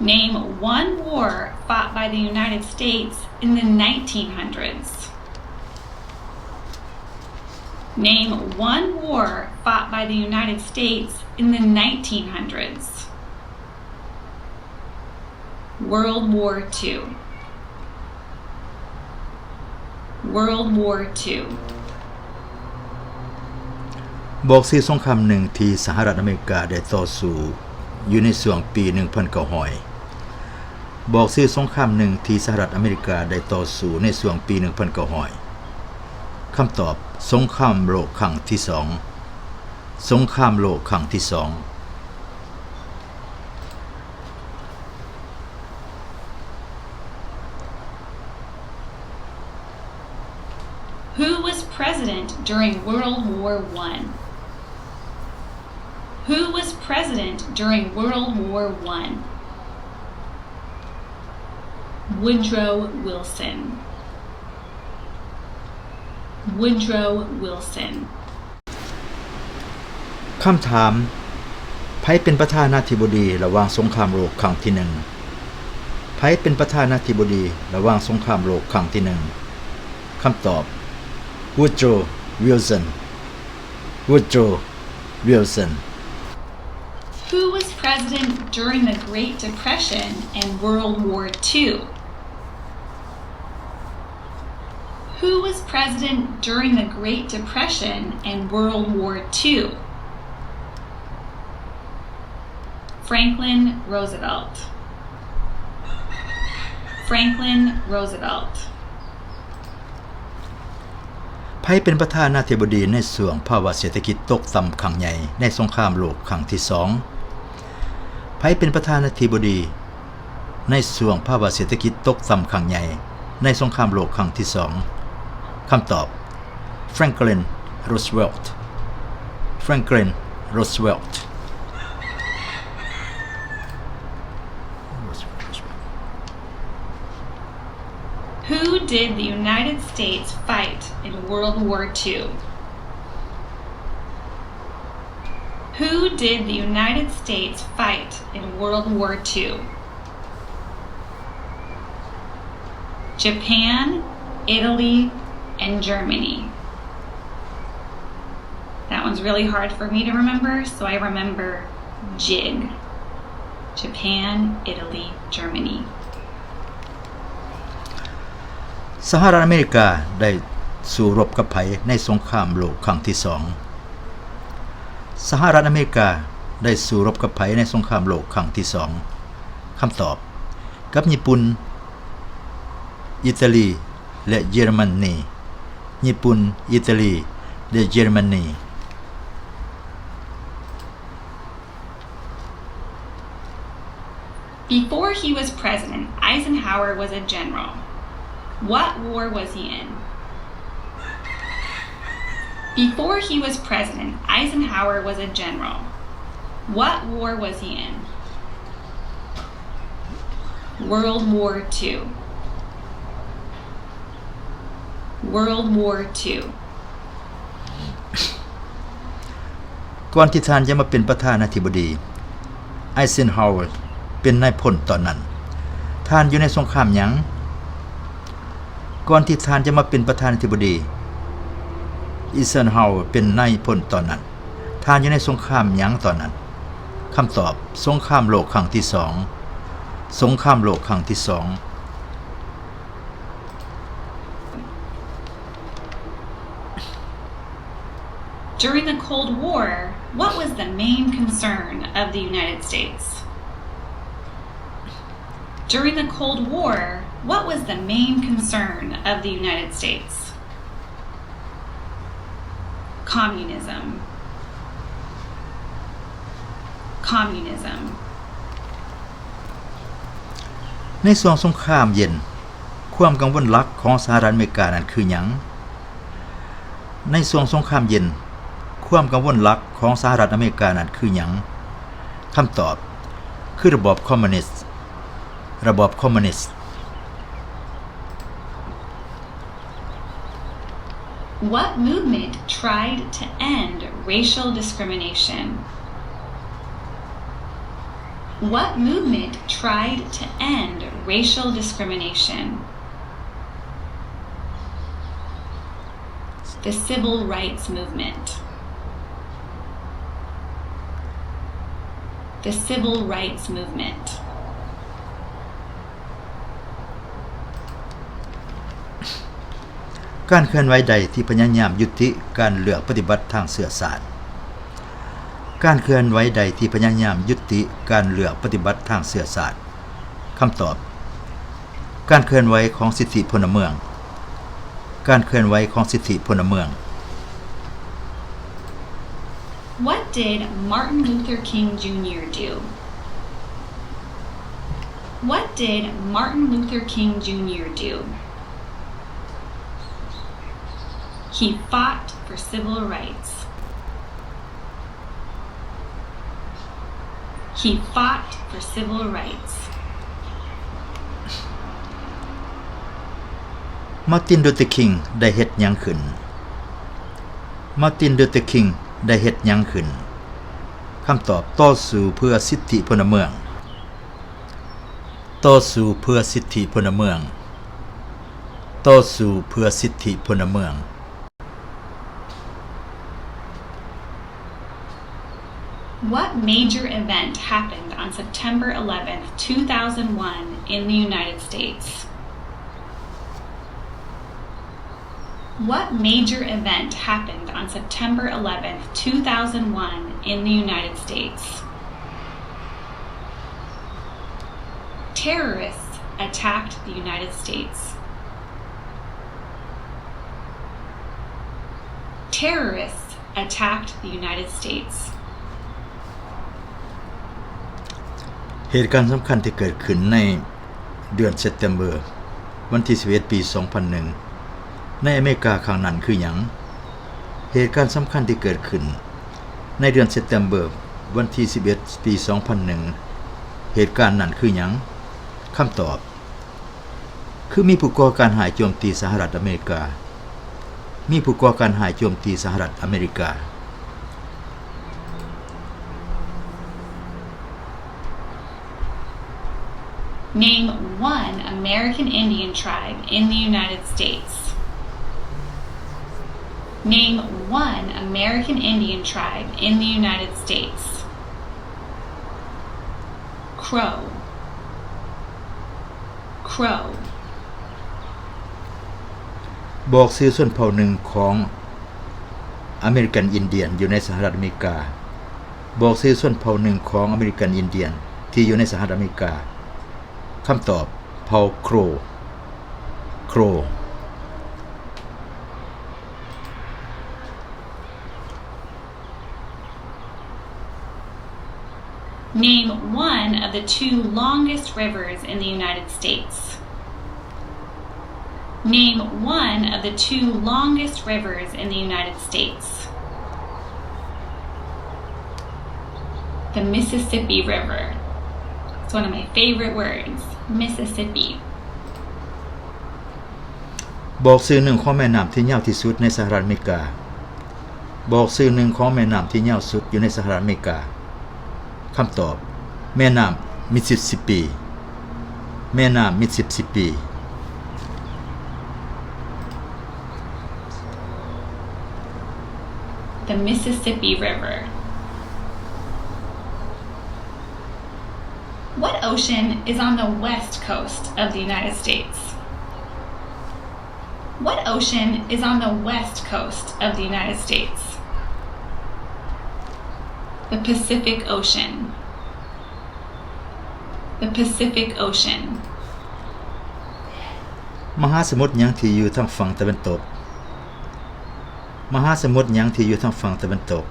Name one war fought by the United States in the 1900s. Name one war fought by the United States in the 1900s. World War II. World War II. บอกชื่อสงครามหนึ่งที่สหรัฐอเมริกาได้ต่อสู้อยู่ในช่วงปี 1900 บอกชื่อสงครามหนึ่งที่สหรัฐอเมริกาได้ต่อสู้ในช่วงปี 1900 คำตอบสงครามโลกครั้งที่2สงครามโลกครั้งที่2 Who was president during World War I? Who was president during World War I? Woodrow Wilson. Woodrow Wilson. คำถามไผเป็นประธานาธิบดีระหว่างสงครามโลกครั้งที่1ไผ เป็นประธานาธิบดีระหว่างสงครามโลกครั้งที่1คำตอบ Woodrow Wilson Woodrow Wilson Who was president during the Great Depression and World War II? Who was president during the Great Depression and World War II? Franklin Roosevelt. Franklin Roosevelt. ไผเป็นประธานาธิบดีในช่วงภาวะเศรษฐกิจตกต่ำครั้งใหญ่ในสงครามโลกครั้งที่2ไผเป็นประธานาธิบดีในช่วงภาวะเศรษฐกิจตกต่ำครั้งใหญ่ในสงครามโลกครั้งที่2คำตอบ Franklin Roosevelt Franklin Roosevelt Who did the United States fight in World War II? Who did the United States fight in World War II? Japan, Italy, and Germany. That one's really hard for me to remember, so I remember JIG. Japan, Italy, Germany. สหรัฐอเมริกาได้สู้รบกับไผในสงครามโลกครั้งที่2สหรัฐอเมริกาได้สู้รบกับไผในสงครามโลกครั้งที่2คำตอบกับญี่ปุ่นอิตาลีและเยอรมนีญี่ปุ่นอิตาลีและเยอรมนี Before he was president, Eisenhower was a general. What war was he in? Before he was president, Eisenhower was a general. What war was he in? World War II. World War II. ก่อนที่ท่านจะมาเป็นประธานาธิบดีไอเซนฮาวเวอร์เป็นนายพลตอนนั้นท่านอยู่ในสงครามหยังก่อนที่ท่านจะมาเป็นประธานาธิบดีไอเซนฮาวเวอร์เป็นนายพลตอนนั้นท่านอยู่ในสงครามหยังตอนนั้นคำตอบสงครามโลกครั้งที่2สงครามโลกครั้งที่2During the Cold War, what was the main concern of the United States? During the Cold War, what was the main concern of the United States? Communism. Communism. ในช่วงสงครามเย็นความกังวลหลักของสหรัฐอเมริกานั้นคือหยังในช่วงสงครามเย็นความกังวลหลักของสหรัฐอเมริกานั้นคือหยังคำตอบคือระบอบคอมมิวนิสต์ระบอบคอมมิวนิสต์ What movement tried to end racial discrimination? What movement tried to end racial discrimination? The Civil Rights Movement. The Civil Rights Movement. การเคลื่อนไหวใดที่พยายามยุติการเลือกปฏิบัติทางเชื้อชาติการเคลื่อนไหวใดที่พยายามยุติการเลือกปฏิบัติทางเชื้อชาติคำตอบการเคลื่อนไหวของสิทธิพลเมืองการเคลื่อนไหวของสิทธิพลเมือง What did Martin Luther King Jr. do? What did Martin Luther King Jr. do? He fought for civil rights. He fought for civil rights. Martin Luther King ได้เฮ็ดหยังขึ้น Martin Luther King ได้เฮ็ดหยังขึ้นคำตอบต่อสู้เพื่อสิทธิพลเมือง ต่อสู้เพื่อสิทธิพลเมืองต่อสู้เพื่อสิทธิพลเมือง What major event happened on September 11th, 2001 in the United States? What major event happened on September 11th, 2001 in the United States? Terrorists attacked the United States. Terrorists attacked the United States. เหตุการณ์สำคัญที่เกิดขึ้นในเดือนเซปเทมเบอร์วันที่11ปี 2001 ในอเมริกาครั้งนั้นคือหยังเหตุการณ์สำคัญที่เกิดขึ้นในเดือนเซปเทมเบอร์วันที่11ปี 2001 เหตุการณ์นั้นคือหยังคำตอบคือมีผู้ก่อการหายโจมตีสหรัฐอเมริกามีผู้ก่อการหายโจมตีสหรัฐอเมริกาName one American Indian tribe in the United States. Name one American Indian tribe in the United States. Crow. Crow. บอกชื่อส่วนเผ่าหนึ่งของอเมริกันอินเดียนอยู่ในสหรัฐอเมริกาบอกชื่อส่วนเผ่าหนึ่งของอเมริกันอินเดียนที่อยู่ในสหรัฐอเมริกาคำตอบเผ่าโครโคร Name one of the two longest rivers in the United States. Name one of the two longest rivers in the United States. The Mississippi River. It's one of my favorite words. Mississippi. บอกชื่อหนึ่งของแม่น้ำที่ยาวที่สุดในสหรัฐอเมริกาบอกชื่อหนึ่งของแม่น้ำที่ยาวสุดอยู่ในสหรัฐอเมริกาคำตอบแม่น้ำมิสซิสซิปปีแม่น้ำมิสซิสซิปปี The Mississippi River. What ocean is on the west coast of the United States? What ocean is on the west coast of the United States? The Pacific Ocean. The Pacific Ocean. มหาสมุทรหยังที่อยู่ทางฝั่งตะวันตกมหาสมุทรหยังที่อยู่ทางฝั่งตะวันตก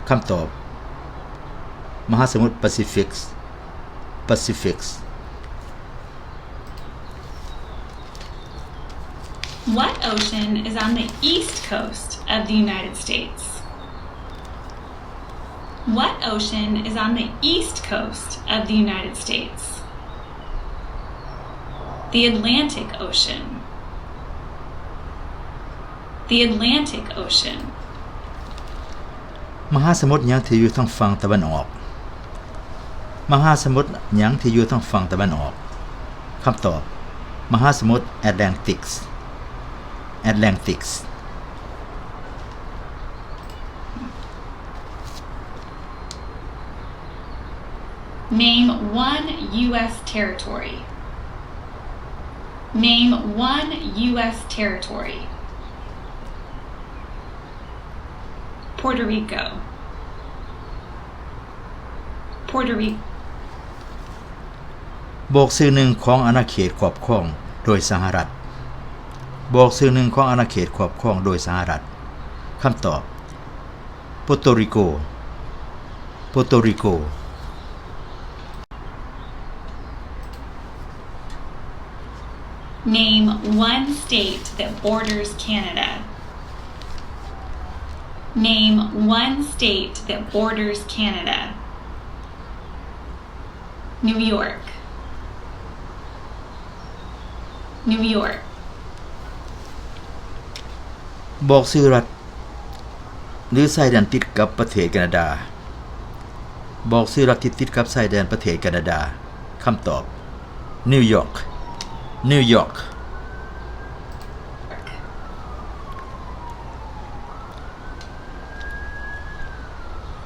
คำตอบมหาสมุทรแปซิฟิกPacific. What ocean is on the east coast of the United States? What ocean is on the east coast of the United States? The Atlantic Ocean. The Atlantic Ocean. มหาสมุทรหยังที่อยู่ทางฝั่งตะวันออกมหาสมุทรหยังที่อยู่ทางฝั่งตะวันออกคำตอบมหาสมุทรแอตแลนติกส์Name one U.S. territory. Name one U.S. territory. Puerto Rico. Puerto Rico. บอกชื่อหนึ่งของอาณาเขตครอบครองโดยสหรัฐบอกชื่อหนึ่งของอาณาเขตครอบครองโดยสหรัฐคำตอบโปโตริโก Name one state that borders Canada. Name one state that borders Canada. New York. New York. บอกชื่อรัฐหรือชายแดนติดกับประเทศแคนาดาบอกชื่อรัฐที่ติดกับชายแดนประเทศแคนาดาคำตอบ New York New York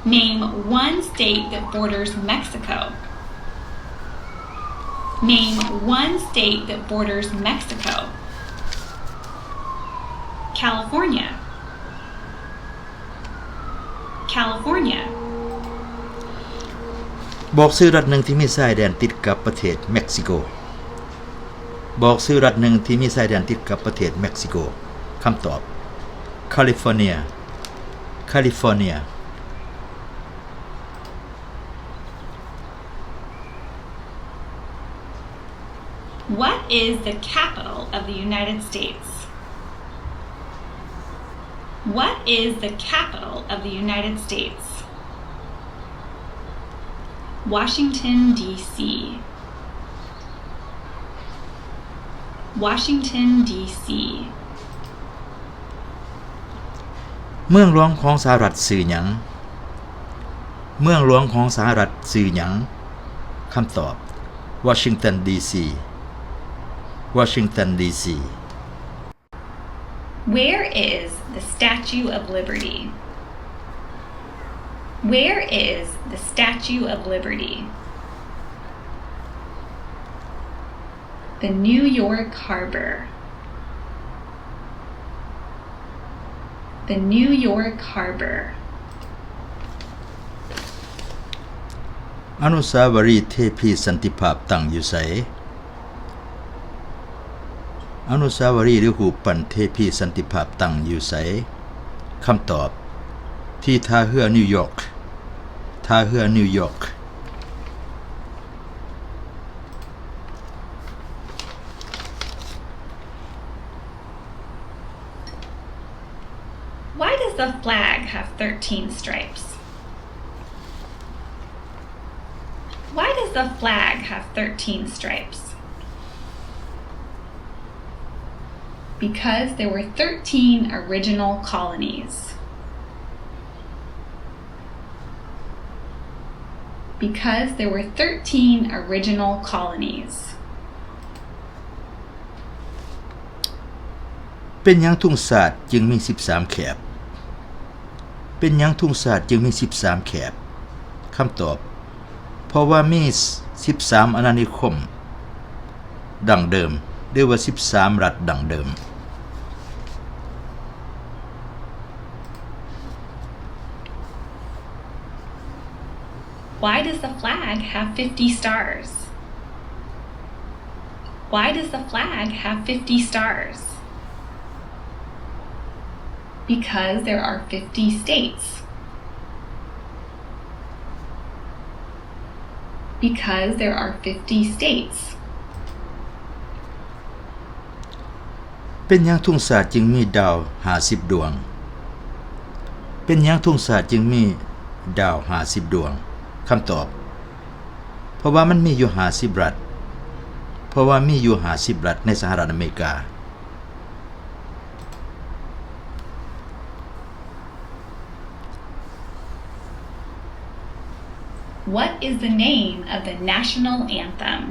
Name one state that borders Mexico. Name one state that borders Mexico. California. California. บอกชื่อรัฐหนึ่งที่มีชายแดนติดกับประเทศเม็กซิโกบอกชื่อรัฐหนึ่งที่มีชายแดนติดกับประเทศเม็กซิโกคำตอบ California California What is the capital of the United States? What is the capital of the United States? Washington, D.C. Washington, D.C. เมืองหลวงของสหรัฐชื่อหยังเมืองหลวงของสหรัฐชื่อหยังคำตอบ Washington D.C. Washington D.C. Where is the Statue of Liberty? Where is the Statue of Liberty? The New York Harbor. The New York Harbor. อนุสาวรีย์เทพีสันติภาพตั้งอยู่ไสอนุสาวรีย์หรือรูปปั้นเทพีสันติภาพตั้งอยู่ไสคำตอบที่ท่าเรือนิวยอร์กท่าเรือนิวยอร์ก Why does the flag have 13 stripes? Why does the flag have 13 stripes? Because there were 13 original colonies. Because there were 13 original colonies. เป็นหยังทุ่งศาสตร์จึงมี13แขบเป็นหยังทุ่งศาสตร์จึงมี13แขบคำตอบเพราะว่ามี13อาณานิคมดังเดิมหรือว่า13รัฐดังเดิมWhy does the flag have 50 stars? Why does the flag have 50 stars? Because there are 50 states. Because there are 50 states. เป็นหยังทุ่งศาสตร์จึงมีดาว50ดวงเป็นหยังทุ่งศาสตร์จึงมีดาว50ดวงคำตอบเพราะว่ามันมีอยู่50รัฐเพราะว่ามีอยู่50รัฐในสหรัฐอเมริกา What is the name of the national anthem?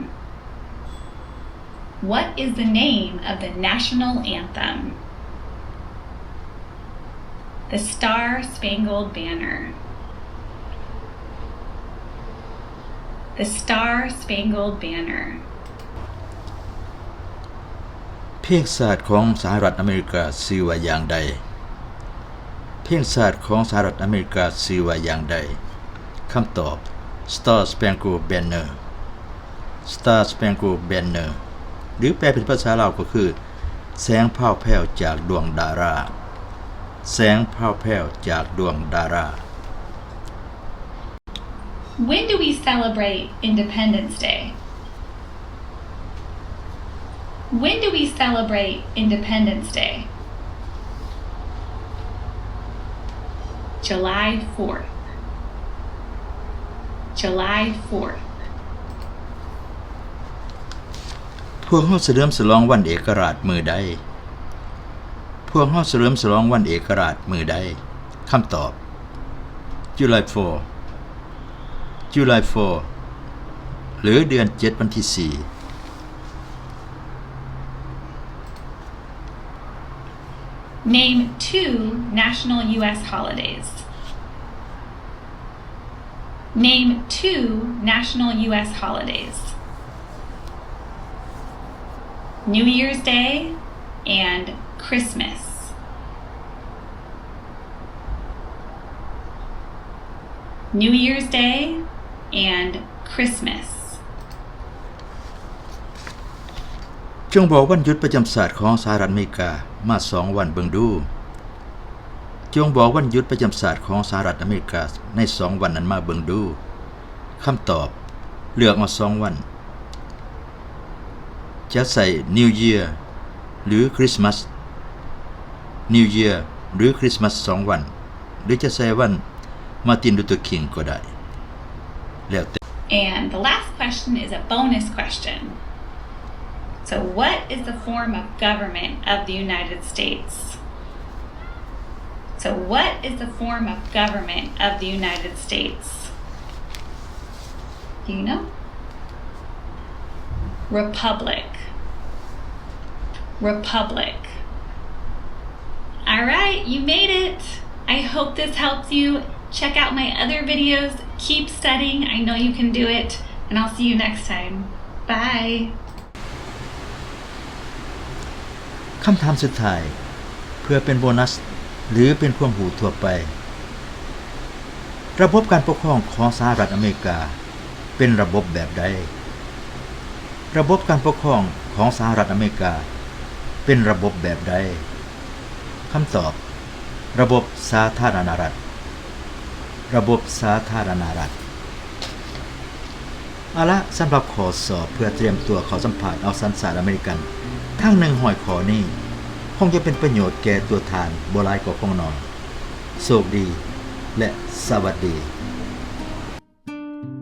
What is the name of the national anthem? The Star-Spangled Banner. The Star-Spangled Banner. เพลงชาติของสหรัฐอเมริกาชื่อว่าอย่างใดเพลงชาติของสหรัฐอเมริกาชื่อว่าอย่างใดคำตอบ Star-Spangled Banner Star-Spangled Banner หรือแปลเป็นภาษาลาวก็คือแสงพร่าวแผ่วจากดวงดาราแสงพร่าวแผ่วจากดวงดารา When do we celebrate Independence Day? When do we celebrate Independence Day? July 4th. July 4th. พวกเฮาเฉลิมฉลองวันเอกราชมื้อใดพวกเฮาเฉลิมฉลองวันเอกราชมื้อใดคำตอบ July 4 July 4 หรือเดือน7วันที่4 Name 2 national U.S. holidays. Name 2 national U.S. holidays. New Year's Day and Christmas. New Year's Day and Christmas. จงบอกวันหยุดประจำศาสตร์ของสหรัฐอเมริกามา2วันเบิ่งดูจงบอกวันหยุดประจำศาสตร์ของสหรัฐอเมริกาใน2วันนั้นมาเบิ่งดูคำตอบเลือกมา2วันจะใส่ New Year หรือ Christmas New Year หรือ Christmas 2วันหรือจะใส่วัน Martin Luther King ก็ได้แล้วแต่ And the last question is a bonus question. So what is the form of government of the United States? So what is the form of government of the United States? Do you know? Republic. Republic. All right, you made it. I hope this helps you. Check out my other videos. Keep studying. I know you can do it. And I'll see you next time. Bye. คำถามสุดท้ายเพื่อเป็นโบนัสหรือเป็นความรู้ทั่วไประบบการปกครองของสหรัฐอเมริกาเป็นระบบแบบใดระบบการปกครองของสหรัฐอเมริกาเป็นระบบแบบใดคำตอบระบบสาธารณรัฐระบบสาธารณรัฐเอาละสำหรับข้อสอบเพื่อเตรียมตัวเข้าสัมภาษณ์เอาสัญชาติอเมริกันทั้ง100ข้อนี้คงจะเป็นประโยชน์แก่ตัวทานบ่หลายกว่าคงน้อยโชคดีและสวัสดี